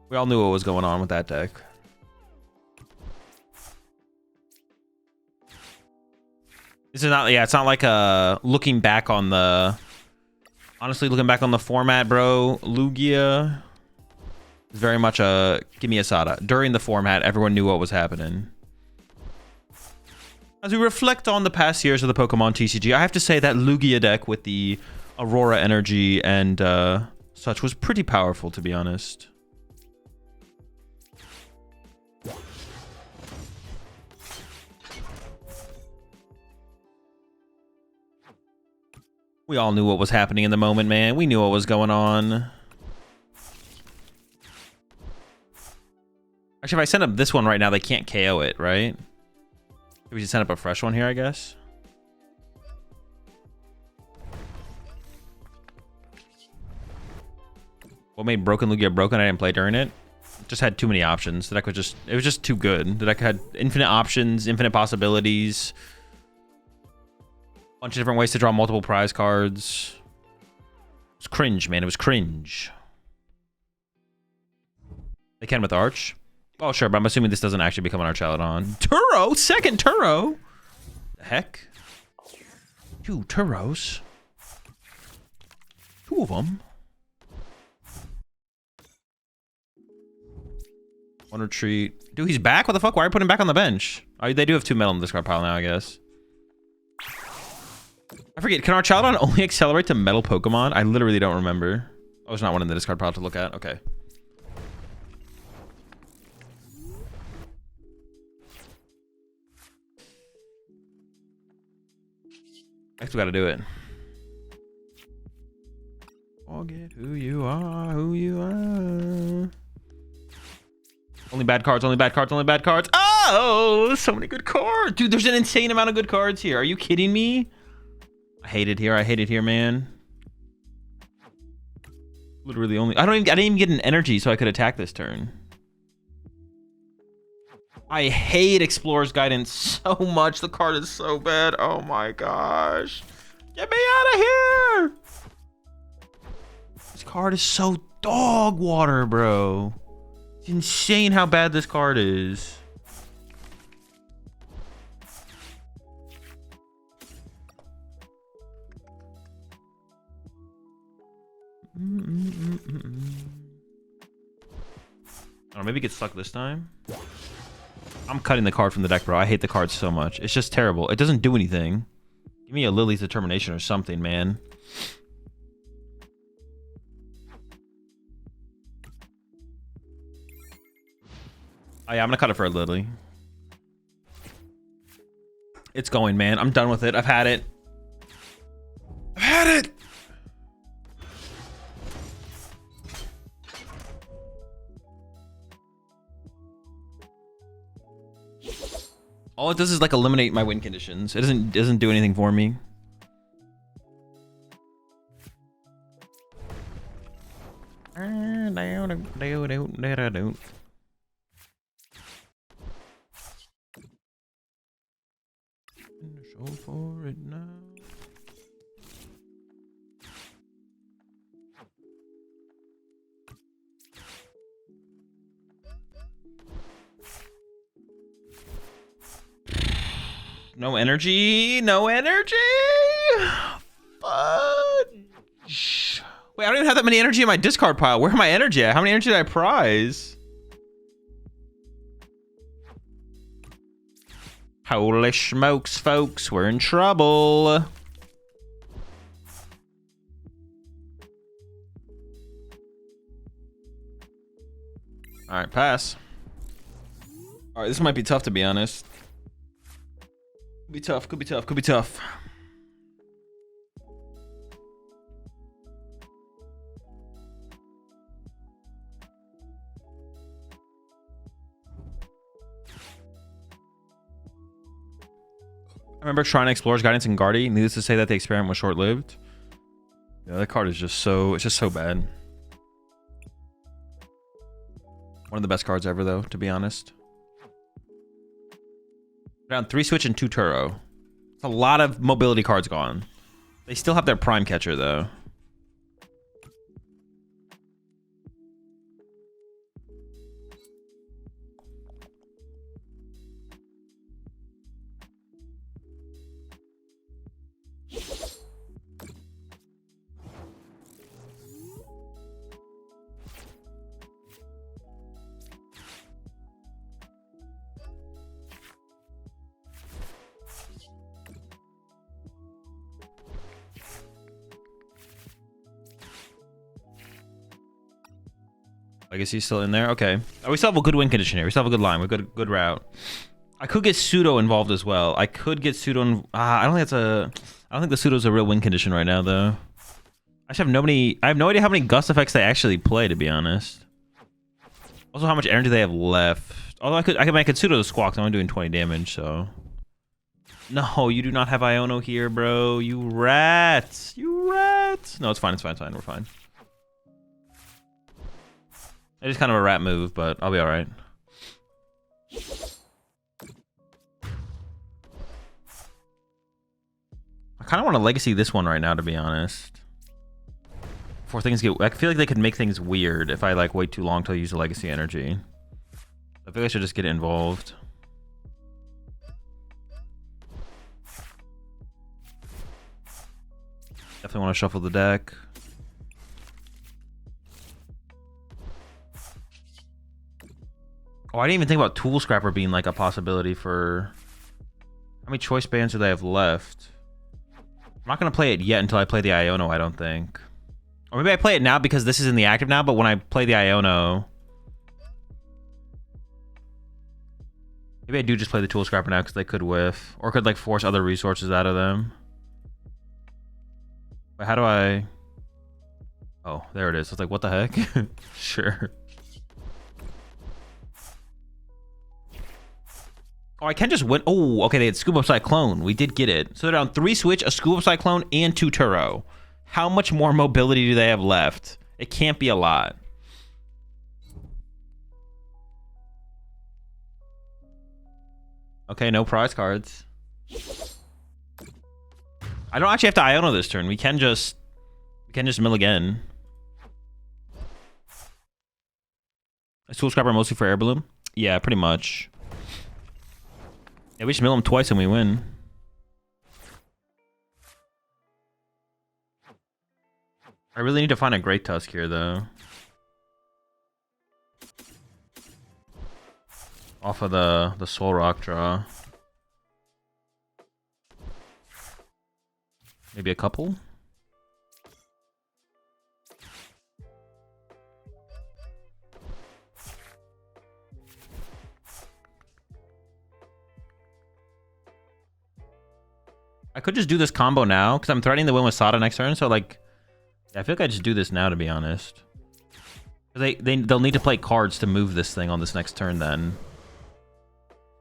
We all knew what was going on with that deck. This is not, yeah, it's not like looking back on the, honestly, looking back on the format, bro. Lugia is very much a, give me a Sada. During the format, everyone knew what was happening. As we reflect on the past years of the Pokemon TCG, I have to say that Lugia deck with the Aurora Energy and such was pretty powerful, to be honest. We all knew what was happening in the moment, man. We knew what was going on. Actually, if I send up this one right now, they can't KO it, right? We should send up a fresh one here, I guess. What made Broken Lugia broken? I didn't play during it. Just had too many options. The deck was just, it was just too good. The deck had infinite options, infinite possibilities. Bunch of different ways to draw multiple prize cards. It was cringe, man. It was cringe. They can with Arch. Oh, sure, but I'm assuming this doesn't actually become an Archelodon. Turo! Second Turo! The heck? 2 Turos. 2 of them. 1 retreat. Dude, he's back? What the fuck? Why are you putting him back on the bench? Oh, they do have 2 metal in the discard pile now, I guess. I forget, can Archelodon only accelerate to metal Pokemon? I literally don't remember. Oh, there's not one in the discard pile to look at. Okay. I still gotta do it. Forget who you are, who you are. Only bad cards, only bad cards, only bad cards. Oh, so many good cards. Dude, there's an insane amount of good cards here. Are you kidding me? I hate it here. I hate it here, man. Literally only, I didn't even get an energy so I could attack this turn. I hate Explorer's Guidance so much. The card is so bad. Oh my gosh. Get me out of here. This card is so dog water, bro. It's insane how bad this card is. Oh, maybe it gets stuck this time. I'm cutting the card from the deck, bro. I hate the card so much. It's just terrible. It doesn't do anything. Give me a Lillie's Determination or something, man. Oh, yeah, I'm gonna cut it for a Lillie. It's going, man. I'm done with it. I've had it. I've had it! All it does is like eliminate my win conditions. It doesn't do anything for me. Go for it now. No energy. No energy. Fudge. Wait, I don't even have that many energy in my discard pile. Where am my energy at? How many energy did I prize? Holy smokes, folks. We're in trouble. All right, pass. All right, this might be tough to be honest. Could be tough, could be tough, could be tough. I remember trying Explorer's Guidance and Guardy. Needless to say that the experiment was short-lived. Yeah, that card is just so, it's just so bad. One of the best cards ever though, to be honest. Down 3 switch and 2 Turo. It's a lot of mobility cards gone. They still have their prime catcher though. Legacy's still in there. Okay. Oh, we still have a good win condition here. We still have a good line. We've got a good route. I could get Pseudo involved as well. I could get Pseudo. I don't think it's a. I don't think the Pseudo's a real win condition right now, though. I just have nobody. I have no idea how many gust effects they actually play, to be honest. Also, how much energy they have left. Although I could Pseudo the Squawk. So I'm doing 20 damage. So. No, you do not have Iono here, bro. You rats. You rats. No, it's fine. It's fine. It's fine. We're fine. It is kind of a rat move, but I'll be all right. I kind of want to legacy this one right now, to be honest. Before things get, I feel like they could make things weird if I like wait too long to use the legacy energy. I think I should just get involved. Definitely want to shuffle the deck. Oh, I didn't even think about Tool Scrapper being like a possibility for... How many choice bands do they have left? I'm not going to play it yet until I play the Iono, I don't think. Or maybe I play it now because this is in the active now, but when I play the Iono... Maybe I do just play the Tool Scrapper now because they could whiff. Or could like force other resources out of them. But how do I... Oh, there it is. It's like, what the heck? Sure. Oh, I can just win. Oh, okay, they had Scoop Up Cyclone. We did get it. So they're down 3 switch, a Scoop Up Cyclone, and 2 Turo. How much more mobility do they have left? It can't be a lot. Okay, no prize cards. I don't actually have to Iono this turn. We can just mill again. Is Tool Scrapper mostly for Air Balloon? Yeah, pretty much. Yeah, we just mill them twice and we win. I really need to find a Great Tusk here, though. Off of the Solrock draw. Maybe a couple? I could just do this combo now, because I'm threatening the win with Sada next turn, so like... I feel like I just do this now, to be honest. They'll need to play cards to move this thing on this next turn, then.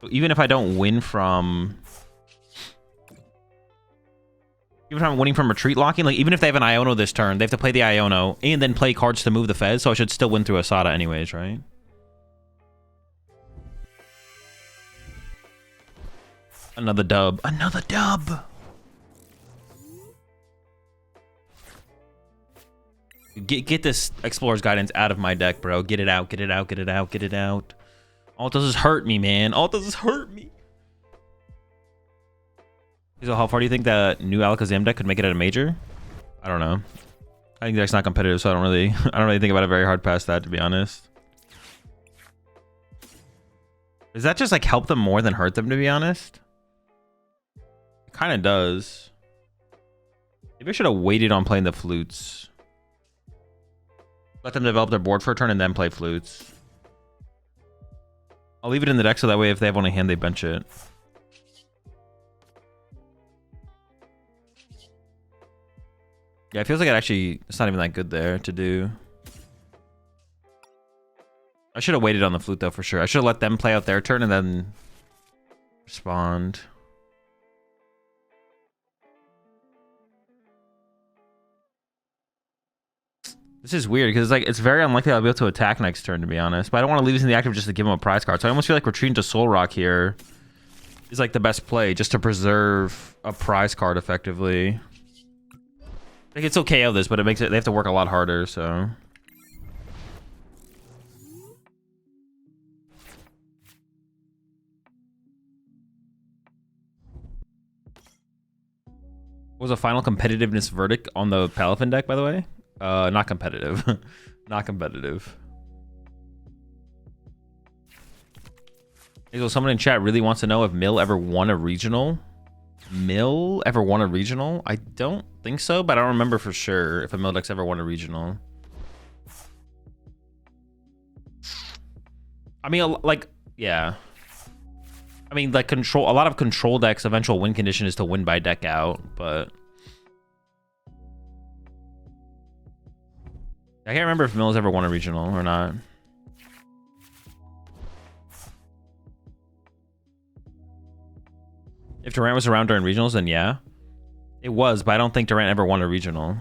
So even if I don't win from... Even if I'm winning from retreat locking, like even if they have an Iono this turn, they have to play the Iono, and then play cards to move the Fez, so I should still win through a Sada anyways, right? Another dub. Another dub! Get this Explorer's Guidance out of my deck, bro. Get it out, get it out, get it out, get it out. All it does is hurt me, man. All it does is hurt me. So how far do you think that new Alakazam deck could make it at a major? I don't know. I think the deck's not competitive, so I don't really think about it very hard past that, to be honest. Does that just like help them more than hurt them, to be honest? It kind of does. Maybe I should have waited on playing the flutes. Let them develop their board for a turn and then play flutes. I'll leave it in the deck so that way if they have one in hand, they bench it. Yeah, it feels like it's not even that good there to do. I should have waited on the flute though for sure. I should have let them play out their turn and then respond. This is weird because it's very unlikely I'll be able to attack next turn, to be honest. But I don't want to leave this in the active just to give him a prize card. So I almost feel like retreating to Solrock here is like the best play, just to preserve a prize card effectively. Like it's okay of this, but it makes it they have to work a lot harder. So what was a final competitiveness verdict on the Palafin deck, by the way? Not competitive. Not competitive. So someone in chat really wants to know if Mill ever won a regional. Mill ever won a regional? I don't think so, but I don't remember for sure if a Mill deck's ever won a regional. I mean, like, yeah. I mean, like a lot of control decks' eventual win condition is to win by deck out, but I can't remember if Mill's ever won a regional or not. If Durant was around during regionals, then yeah. It was, but I don't think Durant ever won a regional.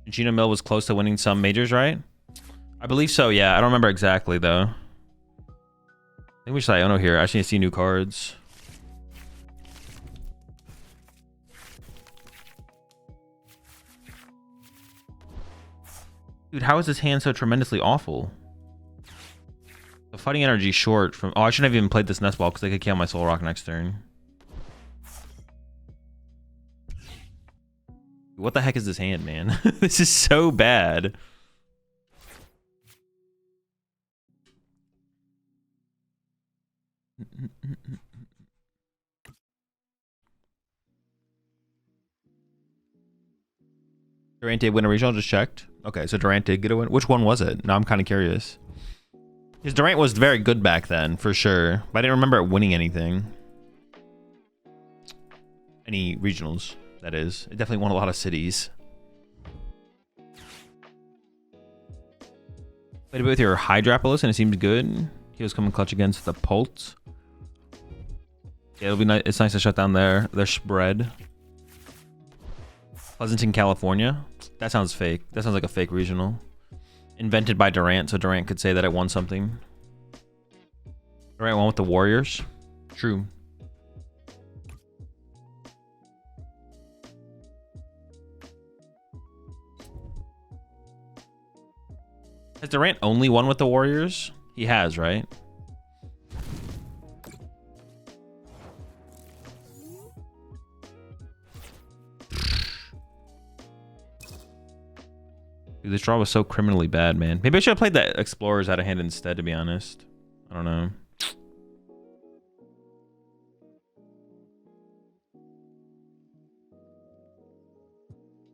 Gina Mill was close to winning some majors, right? I believe so, yeah. I don't remember exactly, though. I think we should Iono here. I actually need to see new cards. Dude, how is this hand so tremendously awful? The fighting energy short from... Oh, I shouldn't have even played this Nest Ball because they could kill my Solrock next turn. What the heck is this hand, man? This is so bad. Durant did win a regional, just checked. Okay, so Durant did get a win. Which one was it? Now I'm kind of curious. Because Durant was very good back then, for sure. But I didn't remember it winning anything. Any regionals, that is. It definitely won a lot of cities. Played a bit with your Hydrapolis and it seemed good. He was coming clutch against the Pult. Yeah, it'll be nice. It's nice to shut down their spread. Pleasanton, California. That sounds fake. That sounds like a fake regional. Invented by Durant, so Durant could say that it won something. Durant won with the Warriors. True. Has Durant only won with the Warriors? He has, right? Dude, this draw was so criminally bad, man. Maybe I should have played the Explorers out of hand instead, to be honest. I don't know.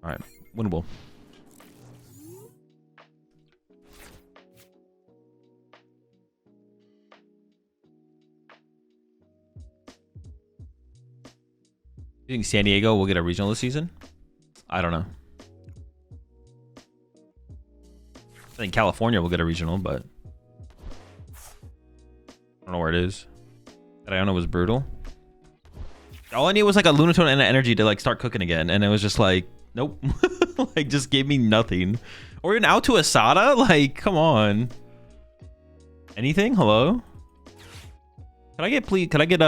Alright, winnable. You think San Diego will get a regional this season? I don't know. I think California will get a regional, but I don't know where it is. That Iono was brutal. All I needed was like a Lunatone and an energy to like start cooking again, and it was just like, nope. Like just gave me nothing. Or even out to a Sada? Like, come on. Anything? Hello? Can I get please? Can I get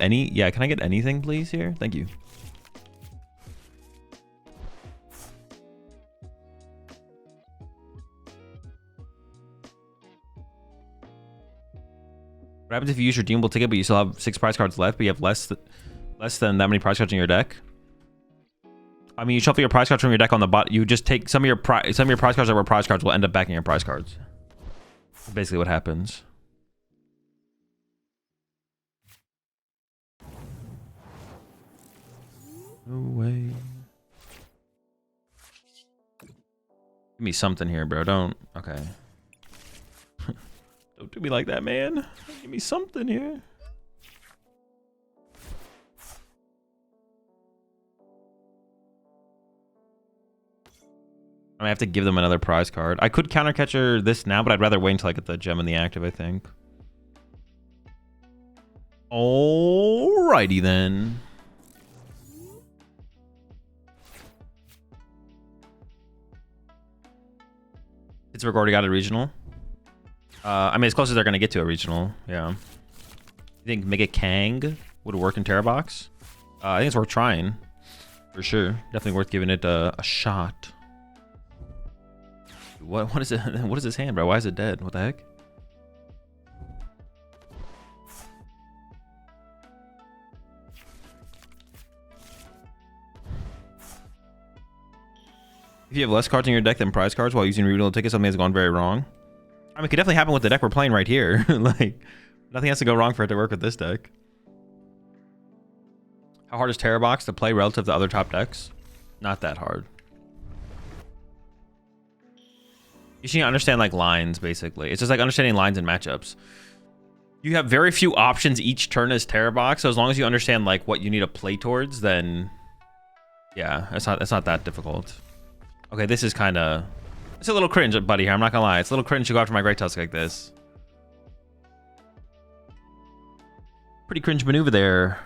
any? Yeah, can I get anything, please? Here, thank you. What happens if you use your Redeemable Ticket, but you still have 6 prize cards left, but you have less than that many prize cards in your deck? I mean, you shuffle your prize cards from your deck on the bot. You just take some of your prize cards that were prize cards will end up backing your prize cards. That's basically what happens. No way. Give me something here, bro. Don't. Okay. Don't do me like that, man. Give me something here. I have to give them another prize card. I could counter catcher this now, but I'd rather wait until I get the gem in the active, I think. Alrighty then. Pittsburgh already got a regional. I mean, as close as they're going to get to a regional. Yeah. You think Mega Kang would work in Terra Box? I think it's worth trying. For sure. Definitely worth giving it a shot. What is it? What is his hand, bro? Why is it dead? What the heck? If you have less cards in your deck than prize cards while using Redeemable Ticket, something has gone very wrong. I mean, it could definitely happen with the deck we're playing right here. Like, nothing has to go wrong for it to work with this deck. How hard is Terra Box to play relative to other top decks? Not that hard. You should understand, like, lines, basically. It's just like understanding lines and matchups. You have very few options each turn as Terra Box, so as long as you understand, like, what you need to play towards, then... yeah, it's not that difficult. Okay, this is kind of... it's a little cringe, buddy, here. I'm not gonna lie. It's a little cringe to go after my Great Tusk like this. Pretty cringe maneuver there.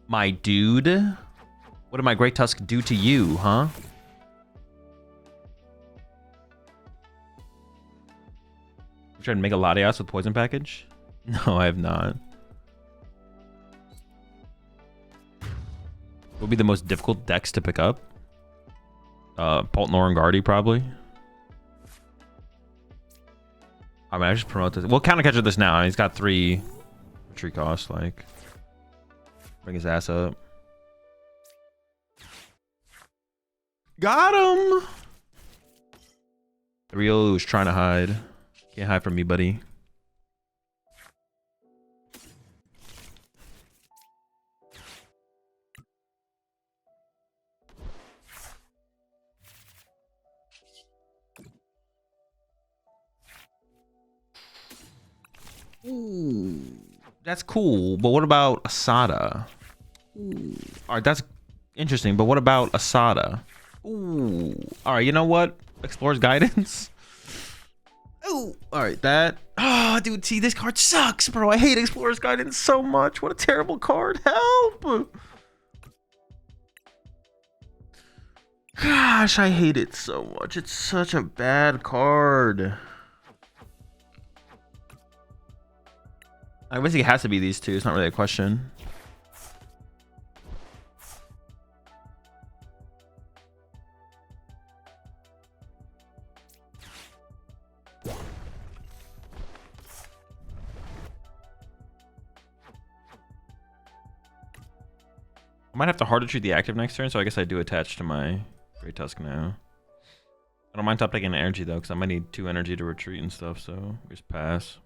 My dude. What did my Great Tusk do to you, huh? You trying to make a Latias with Poison Package? No, I have not. What would be the most difficult decks to pick up? Poltnor and Guardy, probably. I mean, I just promote this. We'll counter catcher this now. I mean, he's got 3 retreat costs, like. Bring his ass up. Got him! The real was trying to hide. Can't hide from me, buddy. Ooh, that's cool. But what about a Sada? Ooh. All right, that's interesting. But what about a Sada? Ooh. All right, you know what? Explorer's Guidance. Ooh. All right, that. Oh, dude, see, this card sucks, bro. I hate Explorer's Guidance so much. What a terrible card. Help. Gosh, I hate it so much. It's such a bad card. I guess it has to be these two. It's not really a question. I might have to hard to treat the active next turn, so I guess I do attach to my Great Tusk now. I don't mind top taking energy though, because I might need 2 energy to retreat and stuff, so just pass.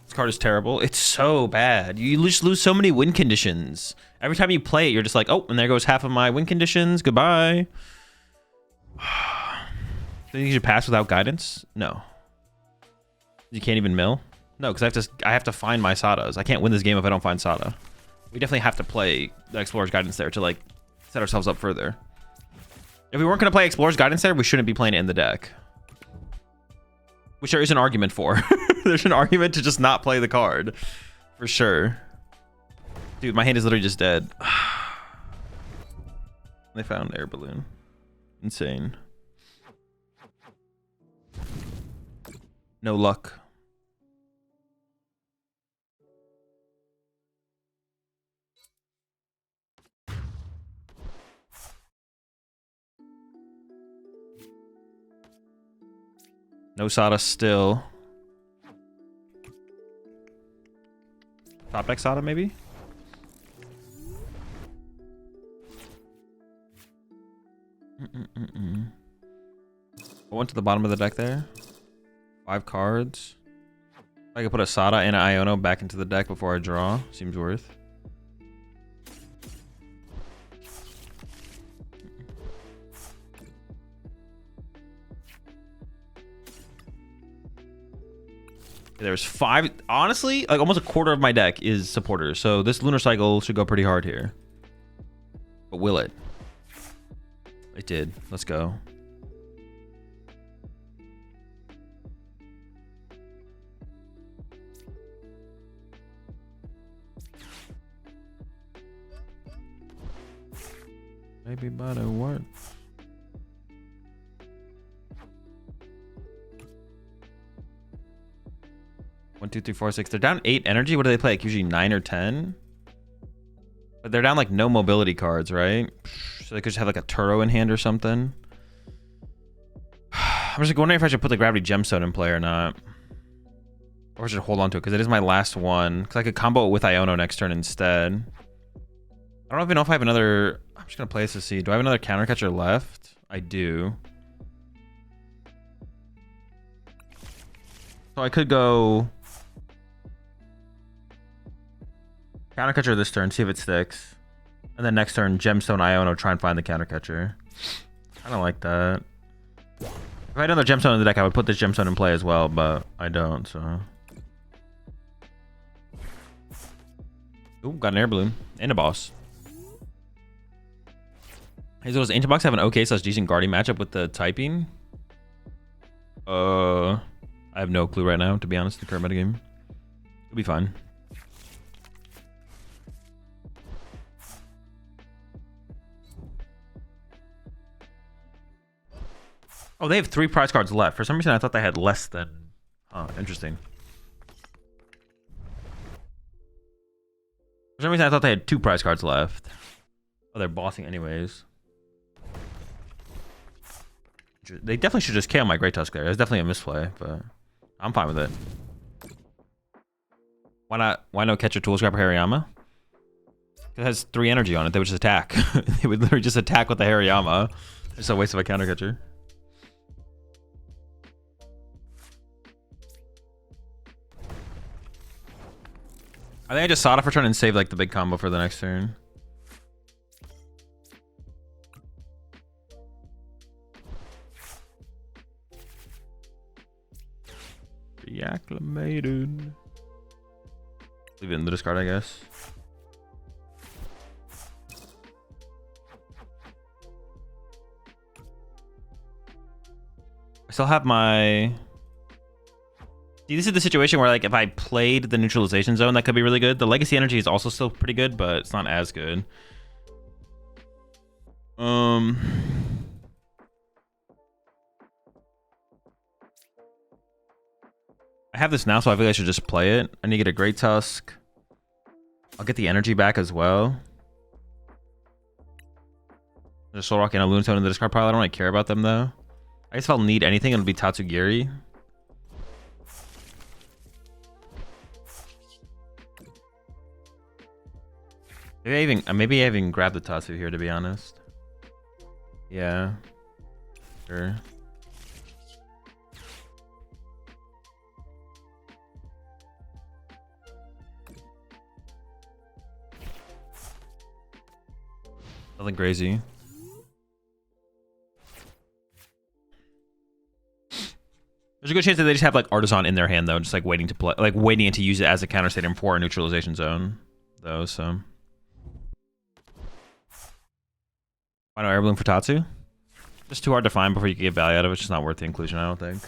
This card is terrible. It's so bad. You just lose so many win conditions. Every time you play it, you're just like, oh, and there goes half of my win conditions. Goodbye. Think you should pass without guidance? No. You can't even mill? No, because I have to find my Sadas. I can't win this game if I don't find Sada. We definitely have to play the Explorer's Guidance there to, like, set ourselves up further. If we weren't going to play Explorer's Guidance there, we shouldn't be playing it in the deck. Which there is an argument for. There's an argument to just not play the card. For sure. Dude, my hand is literally just dead. They found air balloon. Insane. No luck. No Sada still. Top deck Sada, maybe? I went to the bottom of the deck there. 5 cards. I could put a Sada and an Iono back into the deck before I draw. Seems worth. There's 5. Honestly, like almost a quarter of my deck is supporters. So this Lunar Cycle should go pretty hard here. But will it? It did. Let's go. Maybe but it works. One, two, three, four, six. They're down 8 energy. What do they play? Like usually 9 or 10. But they're down like no mobility cards, right? So they could just have like a Turo in hand or something. I'm just wondering if I should put the Gravity Gemstone in play or not. Or I should hold on to it because it is my last one. Because I could combo it with Iono next turn instead. I don't even know if I have another... I'm just going to play this to see. Do I have another counter catcher left? I do. So I could go... counter catcher this turn, see if it sticks. And then next turn, Gemstone Iono, try and find the counter catcher. I don't like that. If I had another Gemstone in the deck, I would put this Gemstone in play as well, but I don't, so... Ooh, got an air balloon. And a boss. Hey, so does Ancient Box have an OK/decent Guardian matchup with the typing? I have no clue right now, to be honest, the current metagame. It'll be fine. Oh, they have 3 prize cards left. For some reason, I thought they had less than... Oh, interesting. For some reason, I thought they had 2 prize cards left. Oh, they're bossing anyways. They definitely should just KO my Great Tusk there. It's definitely a misplay, but I'm fine with it. Why not? Why no catch a Tool Scrapper Hariyama? It has 3 energy on it. They would just attack. They would literally just attack with the Hariyama. It's a waste of a counter catcher. I think I just Sada for turn and save like the big combo for the next turn. Reacclimated. Leave it in the discard, I guess. I still have my... See, this is the situation where, like, if I played the neutralization zone, that could be really good. The Legacy Energy is also still pretty good, but it's not as good. I have this now, so I feel like I should just play it. I need to get a Great Tusk. I'll get the energy back as well. There's a Solrock and a Lunatone in the discard pile. I don't really care about them, though. I guess if I'll need anything, it'll be Tatsugiri. Maybe I even grabbed the Tatsu here, to be honest. Yeah. Sure. Nothing crazy. There's a good chance that they just have like Artazon in their hand though, just like waiting to play, like waiting to use it as a counter stadium for a neutralization zone, though. So. Why no air balloon for Tatsu? Just too hard to find before you can get value out of it. It's just not worth the inclusion, I don't think.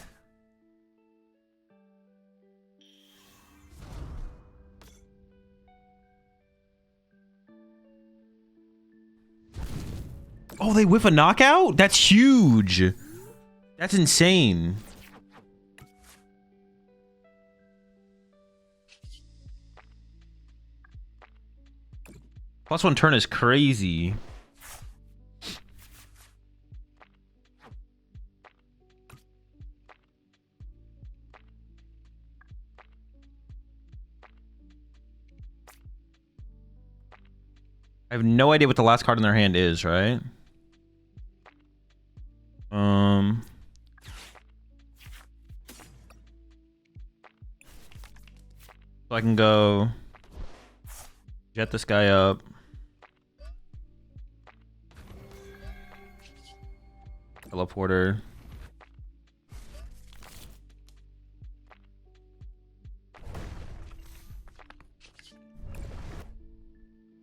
Oh, they whiff a knockout? That's huge. That's insane. +1 turn is crazy. I have no idea what the last card in their hand is, right? So I can go jet this guy up. Teleporter.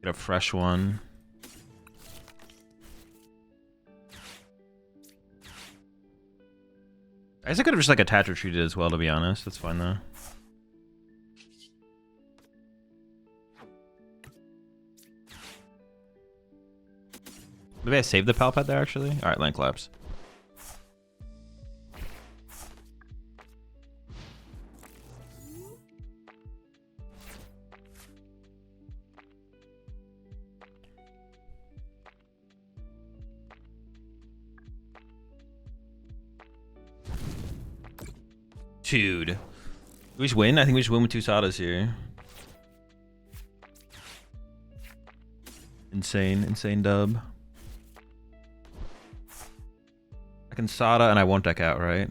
Get a fresh one. I guess I could have just like attached or treated as well, to be honest. That's fine though. Maybe I saved the Pal Pad there actually. All right, land collapse. Dude. We just win? I think we just win with 2 Sadas here. Insane dub. I can Sada and I won't deck out, right?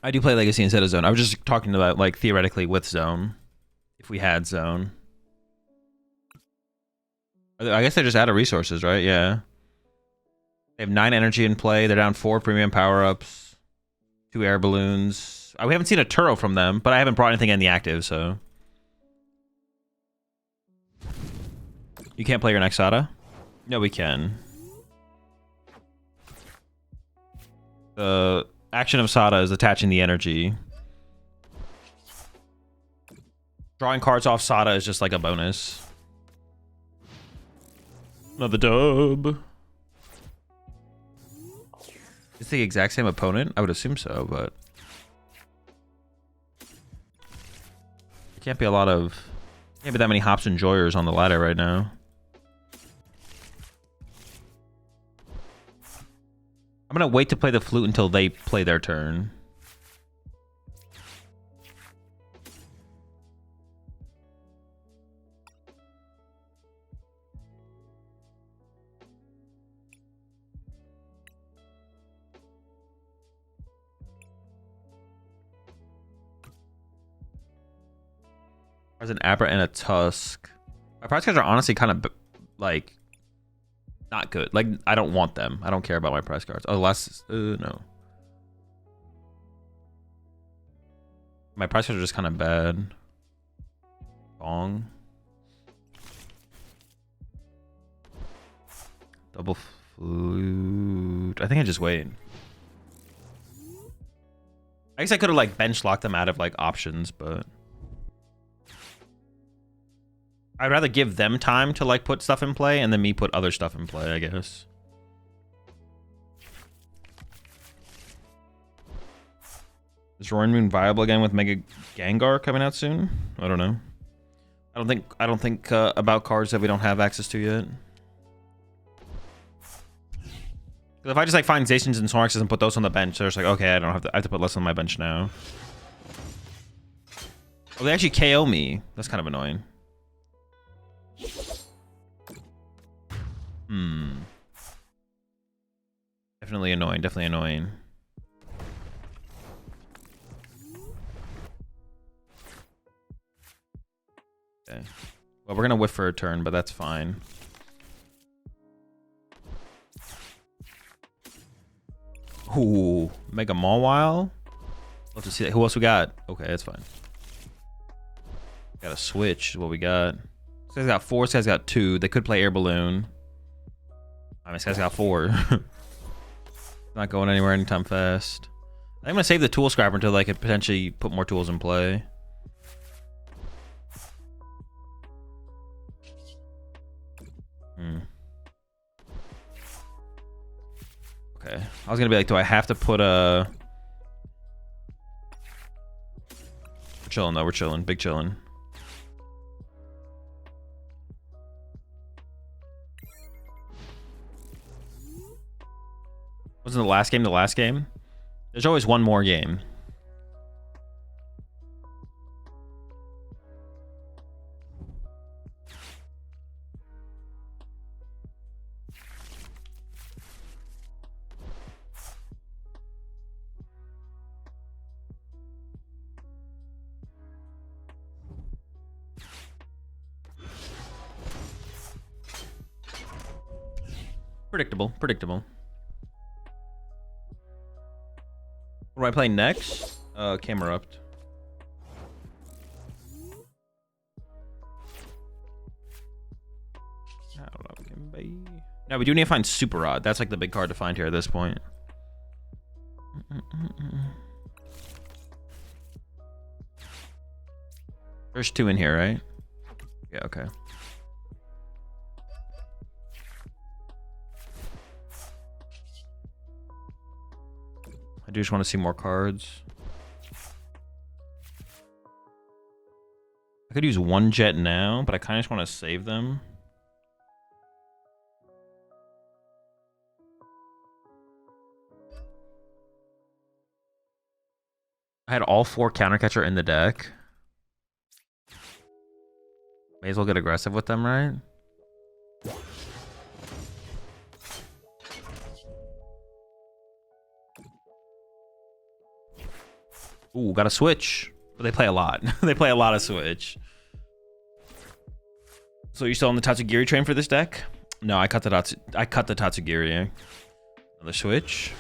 I do play Legacy instead of Zone. I was just talking about, like, theoretically with Zone. If we had Zone. I guess they're just out of resources, right? Yeah. They have 9 energy in play. They're down 4 premium power-ups. 2 air balloons. We haven't seen a Turo from them, but I haven't brought anything in the active, so. You can't play your next Sada? No, we can. The action of Sada is attaching the energy. Drawing cards off Sada is just like a bonus. Another dub. It's the exact same opponent? I would assume so, but... There can't be a lot of... Can't be that many Hops and Joyers on the ladder right now. I'm gonna wait to play the flute until they play their turn. There's an Abra and a Tusk. My prize cards are honestly kind of like not good. Like, I don't want them. I don't care about my prize cards. Oh, no. My prize cards are just kind of bad. Bong. Double flute. I think I just wait. I guess I could have like bench locked them out of like options, but I'd rather give them time to like put stuff in play and then me put other stuff in play, I guess. Is Roaring Moon viable again with Mega Gengar coming out soon? I don't know. I don't think about cards that we don't have access to yet. Because if I just like find Zacians and Snorlaxes and put those on the bench, they're just like, okay, I have to put less on my bench now. Oh, they actually KO me. That's kind of annoying. Definitely annoying, definitely annoying. Okay. Well, we're gonna whiff for a turn, but that's fine. Ooh, Mega Mawile. Love to see that. Who else we got? Okay, that's fine. Got a switch is what we got. This guy's got 4, this guy's got 2. They could play Air Balloon. I mean, this guy's got 4. Not going anywhere anytime fast. I'm gonna save the Tool Scrapper until I could potentially put more tools in play. Okay. I was gonna be like, do I have to put a... We're chilling though, we're chilling. Big chilling. Wasn't the last game the last game? There's always one more game. Predictable, predictable. What do I play next? Camerupt. No, we do need to find Super Rod. That's like the big card to find here at this point. There's 2 in here, right? Yeah, okay. I do just want to see more cards. I could use 1 jet now, but I kind of just want to save them. I had all 4 counter catcher in the deck. May as well get aggressive with them, right? Ooh, got a switch. But they play a lot. They play a lot of switch. So you're still on the Tatsugiri train for this deck? No, I cut the Tatsugiri. Another switch.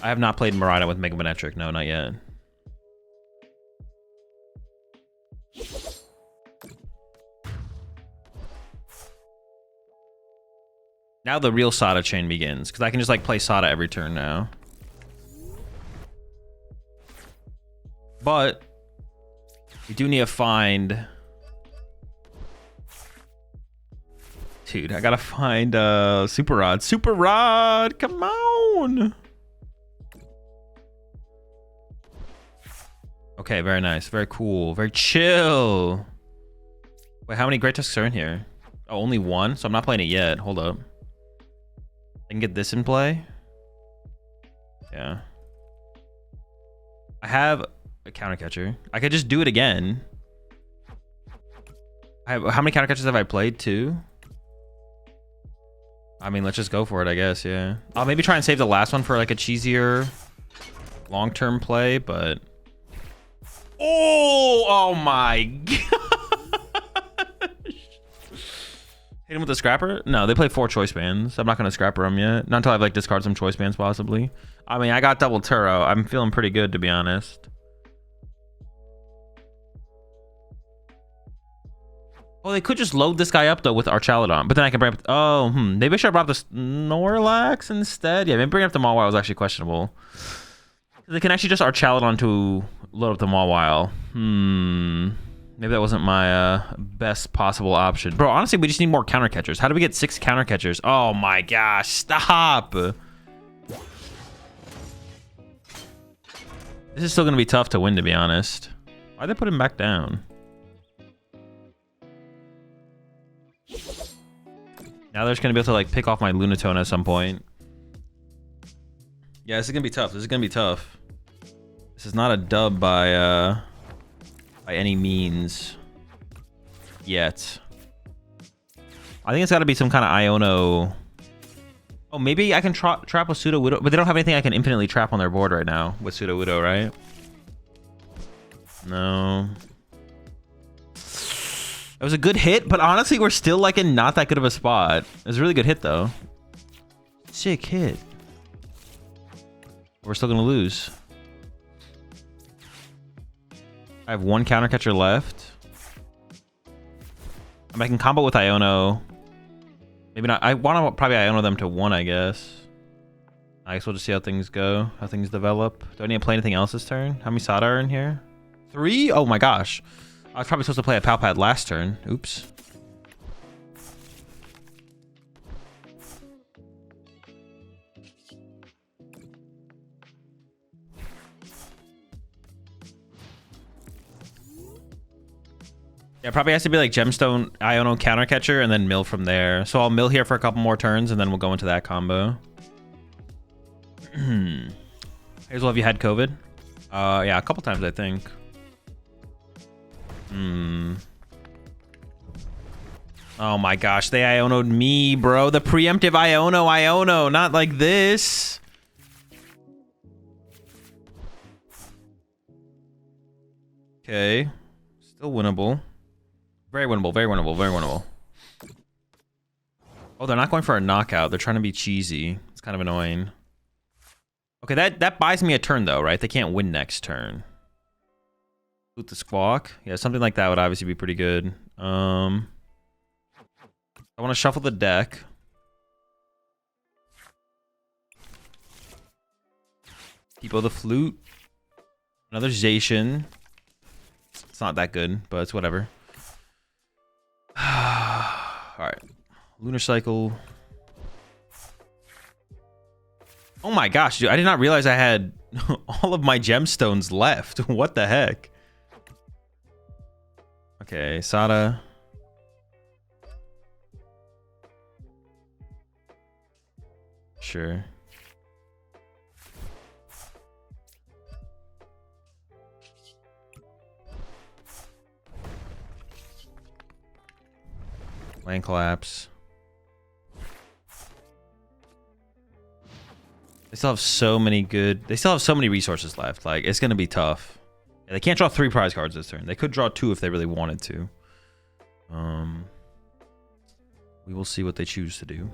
I have not played Murata with Mega Manetric. No, not yet. Now the real Sada chain begins, because I can just like play Sada every turn now. But we do need to find... Dude, I gotta find Super Rod. Super Rod! Come on! Okay, very nice. Very cool. Very chill. Wait, how many Great Tusks are in here? Oh, only 1? So I'm not playing it yet. Hold up. I can get this in play. Yeah. I have a counter catcher. I could just do it again. How many counter catchers have I played? 2? I mean, let's just go for it, I guess, yeah. I'll maybe try and save the last one for like a cheesier long-term play, but... Oh my gosh. Hit him with the scrapper? No, they play 4 choice bands. I'm not going to scrapper them yet. Not until I've like discarded some choice bands, possibly. I mean, I got double Turo. I'm feeling pretty good, to be honest. Oh, they could just load this guy up, though, with Archaludon. But then I can bring up... Oh, maybe I should have brought the Snorlax instead. Yeah, maybe bringing up the Mawile was actually questionable. They can actually just Archaludon to load up the Mawile. Maybe that wasn't my best possible option. Bro, honestly, we just need more counter catchers. How do we get 6 counter catchers? Oh my gosh, stop. This is still going to be tough to win, to be honest. Why'd they put him back down? Now they're just going to be able to like pick off my Lunatone at some point. Yeah, this is going to be tough. This is going to be tough. This is not a dub by any means yet. I think it's got to be some kind of Iono. Oh, maybe I can trap a Sudowoodo, but they don't have anything I can infinitely trap on their board right now with Sudowoodo, right? No. It was a good hit, but honestly, we're still like in not that good of a spot. It was a really good hit, though. Sick hit. We're still going to lose. I have 1 counter catcher left. I mean, I can combo with Iono. Maybe not. I want to probably Iono them to 1, I guess. I guess we'll just see how things go, how things develop. Do I need to play anything else this turn? How many Sada are in here? 3? Oh my gosh. I was probably supposed to play a Pal Pad last turn. Oops. Yeah, probably has to be like Gemstone, Iono counter catcher, and then mill from there. So I'll mill here for a couple more turns, and then we'll go into that combo. Hazel, have you had COVID? Yeah, a couple times, I think. Oh my gosh, they Iono'd me, bro. The preemptive Iono, not like this. Okay. Still winnable. Very winnable, very winnable, very winnable. Oh, they're not going for a knockout. They're trying to be cheesy. It's kind of annoying. Okay, that buys me a turn, though, right? They can't win next turn. Flute the Squawk. Yeah, something like that would obviously be pretty good. I want to shuffle the deck. People the Flute. Another Zacian. It's not that good, but it's whatever. Alright. Lunar Cycle. Oh my gosh, dude. I did not realize I had all of my gemstones left. What the heck? Okay, Sada. Sure. Land Collapse. They still have so many good... They still have so many resources left. Like, it's going to be tough. Yeah, they can't draw 3 prize cards this turn. They could draw 2 if they really wanted to. We will see what they choose to do.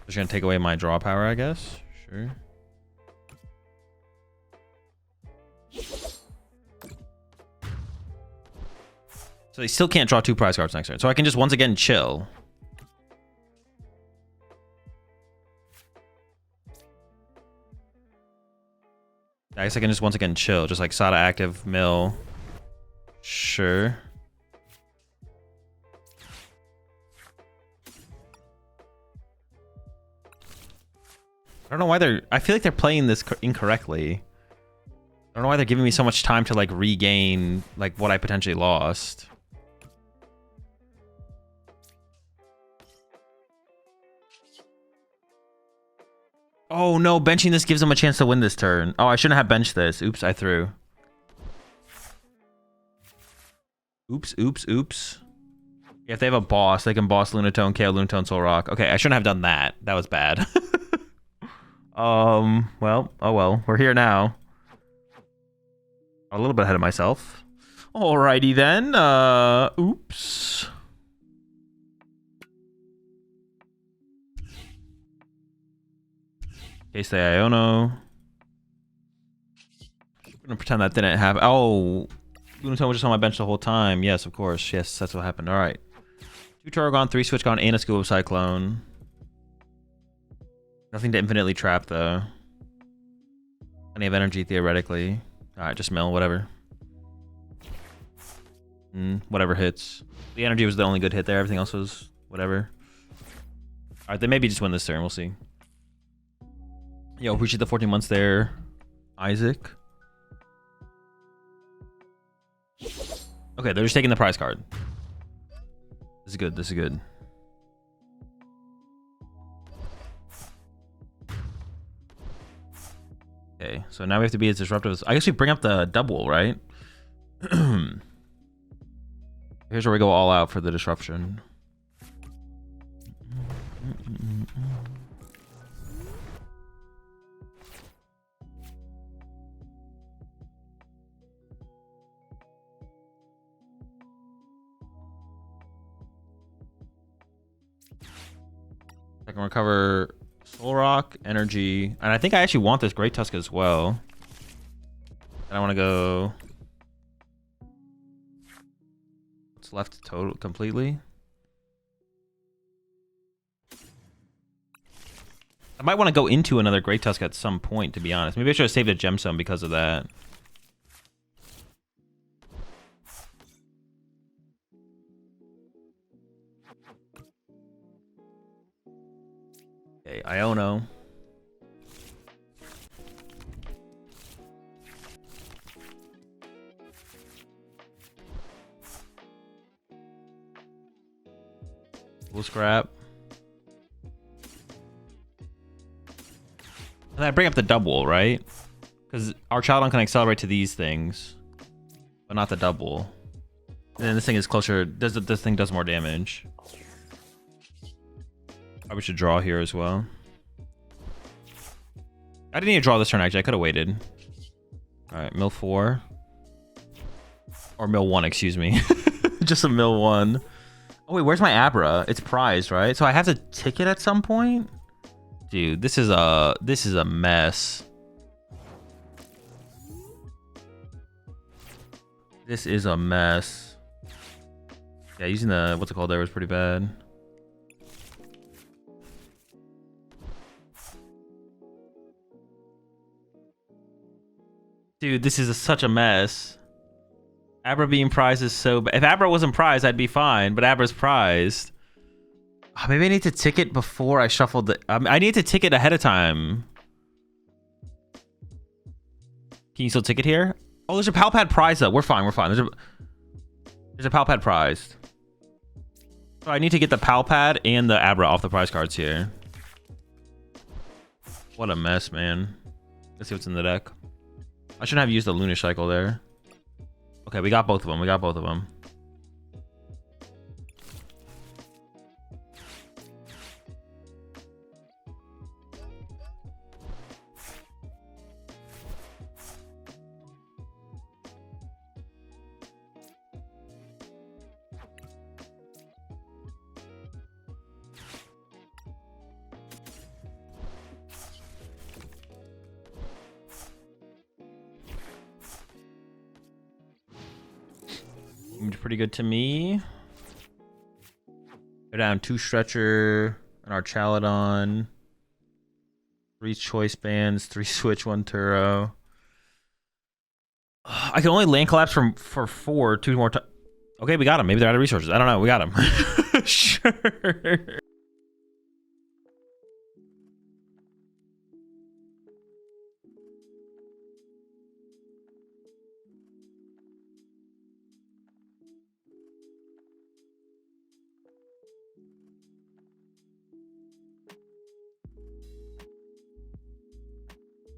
Just going to take away my draw power, I guess. Sure. So they still can't draw 2 prize cards next turn. So I can just once again chill. I guess I can just once again chill. Just like Sada active, mill. Sure. I don't know why they're... I feel like they're playing this incorrectly. I don't know why they're giving me so much time to like regain like what I potentially lost. Oh no, benching this gives them a chance to win this turn. Oh, I shouldn't have benched this. Oops, I threw. Oops, oops, oops. Yeah, if they have a boss, they can boss Lunatone, KO Lunatone, Solrock. Okay, I shouldn't have done that. That was bad. Well, oh well. We're here now. A little bit ahead of myself. Alrighty then. Oops. Case the Iono. I'm gonna pretend that didn't happen. Oh, Lunatone was just on my bench the whole time. Yes, of course. Yes, that's what happened. All right. 2 Torragon, 3 Switchgon, and a School of Cyclone. Nothing to infinitely trap though. Plenty of energy theoretically. All right, just mill, whatever. Whatever hits. The energy was the only good hit there. Everything else was whatever. All right, they maybe just win this turn. We'll see. Yo, appreciate the 14 months there, Isaac. Okay, they're just taking the prize card. This is good. This is good. Okay, so now we have to be as disruptive as... I guess we bring up the double, right? Here's where we go all out for the disruption. I can recover Solrock, energy, and I think I actually want this Great Tusk as well. And I want to go... What's left total completely? I might want to go into another Great Tusk at some point, to be honest. Maybe I should have saved a gemstone because of that. Okay, Iono. Tool Scrap. And I bring up the double, right? Because our Childon can accelerate to these things, but not the double. And then this thing is closer. This thing does more damage. Probably should draw here as well. I didn't need to draw this turn, actually. I could have waited. Alright, mill 4. Or mill 1, excuse me. Just a mill 1. Oh wait, where's my Abra? It's prized, right? So I have to ticket at some point? Dude, this is a mess. This is a mess. Yeah, using the what's it called there was pretty bad. Dude, this is such a mess. Abra being prized is so bad. If Abra wasn't prized, I'd be fine, but Abra's prized. Oh, maybe I need to ticket before I shuffled the... I need to ticket ahead of time. Can you still ticket here? Oh, there's a Pal Pad prize, though. We're fine, we're fine. There's a Pal Pad prize. So I need to get the Pal Pad and the Abra off the prize cards here. What a mess, man. Let's see what's in the deck. I shouldn't have used the Lunar Cycle there. Okay, we got both of them. We got both of them. Seems pretty good to me. Go down 2 Stretcher, an Archaludon, 3 Choice Bands, 3 Switch, 1 Turo. I can only land collapse for 4, 2 more times. Okay, we got him. Maybe they're out of resources. I don't know. We got him. Sure.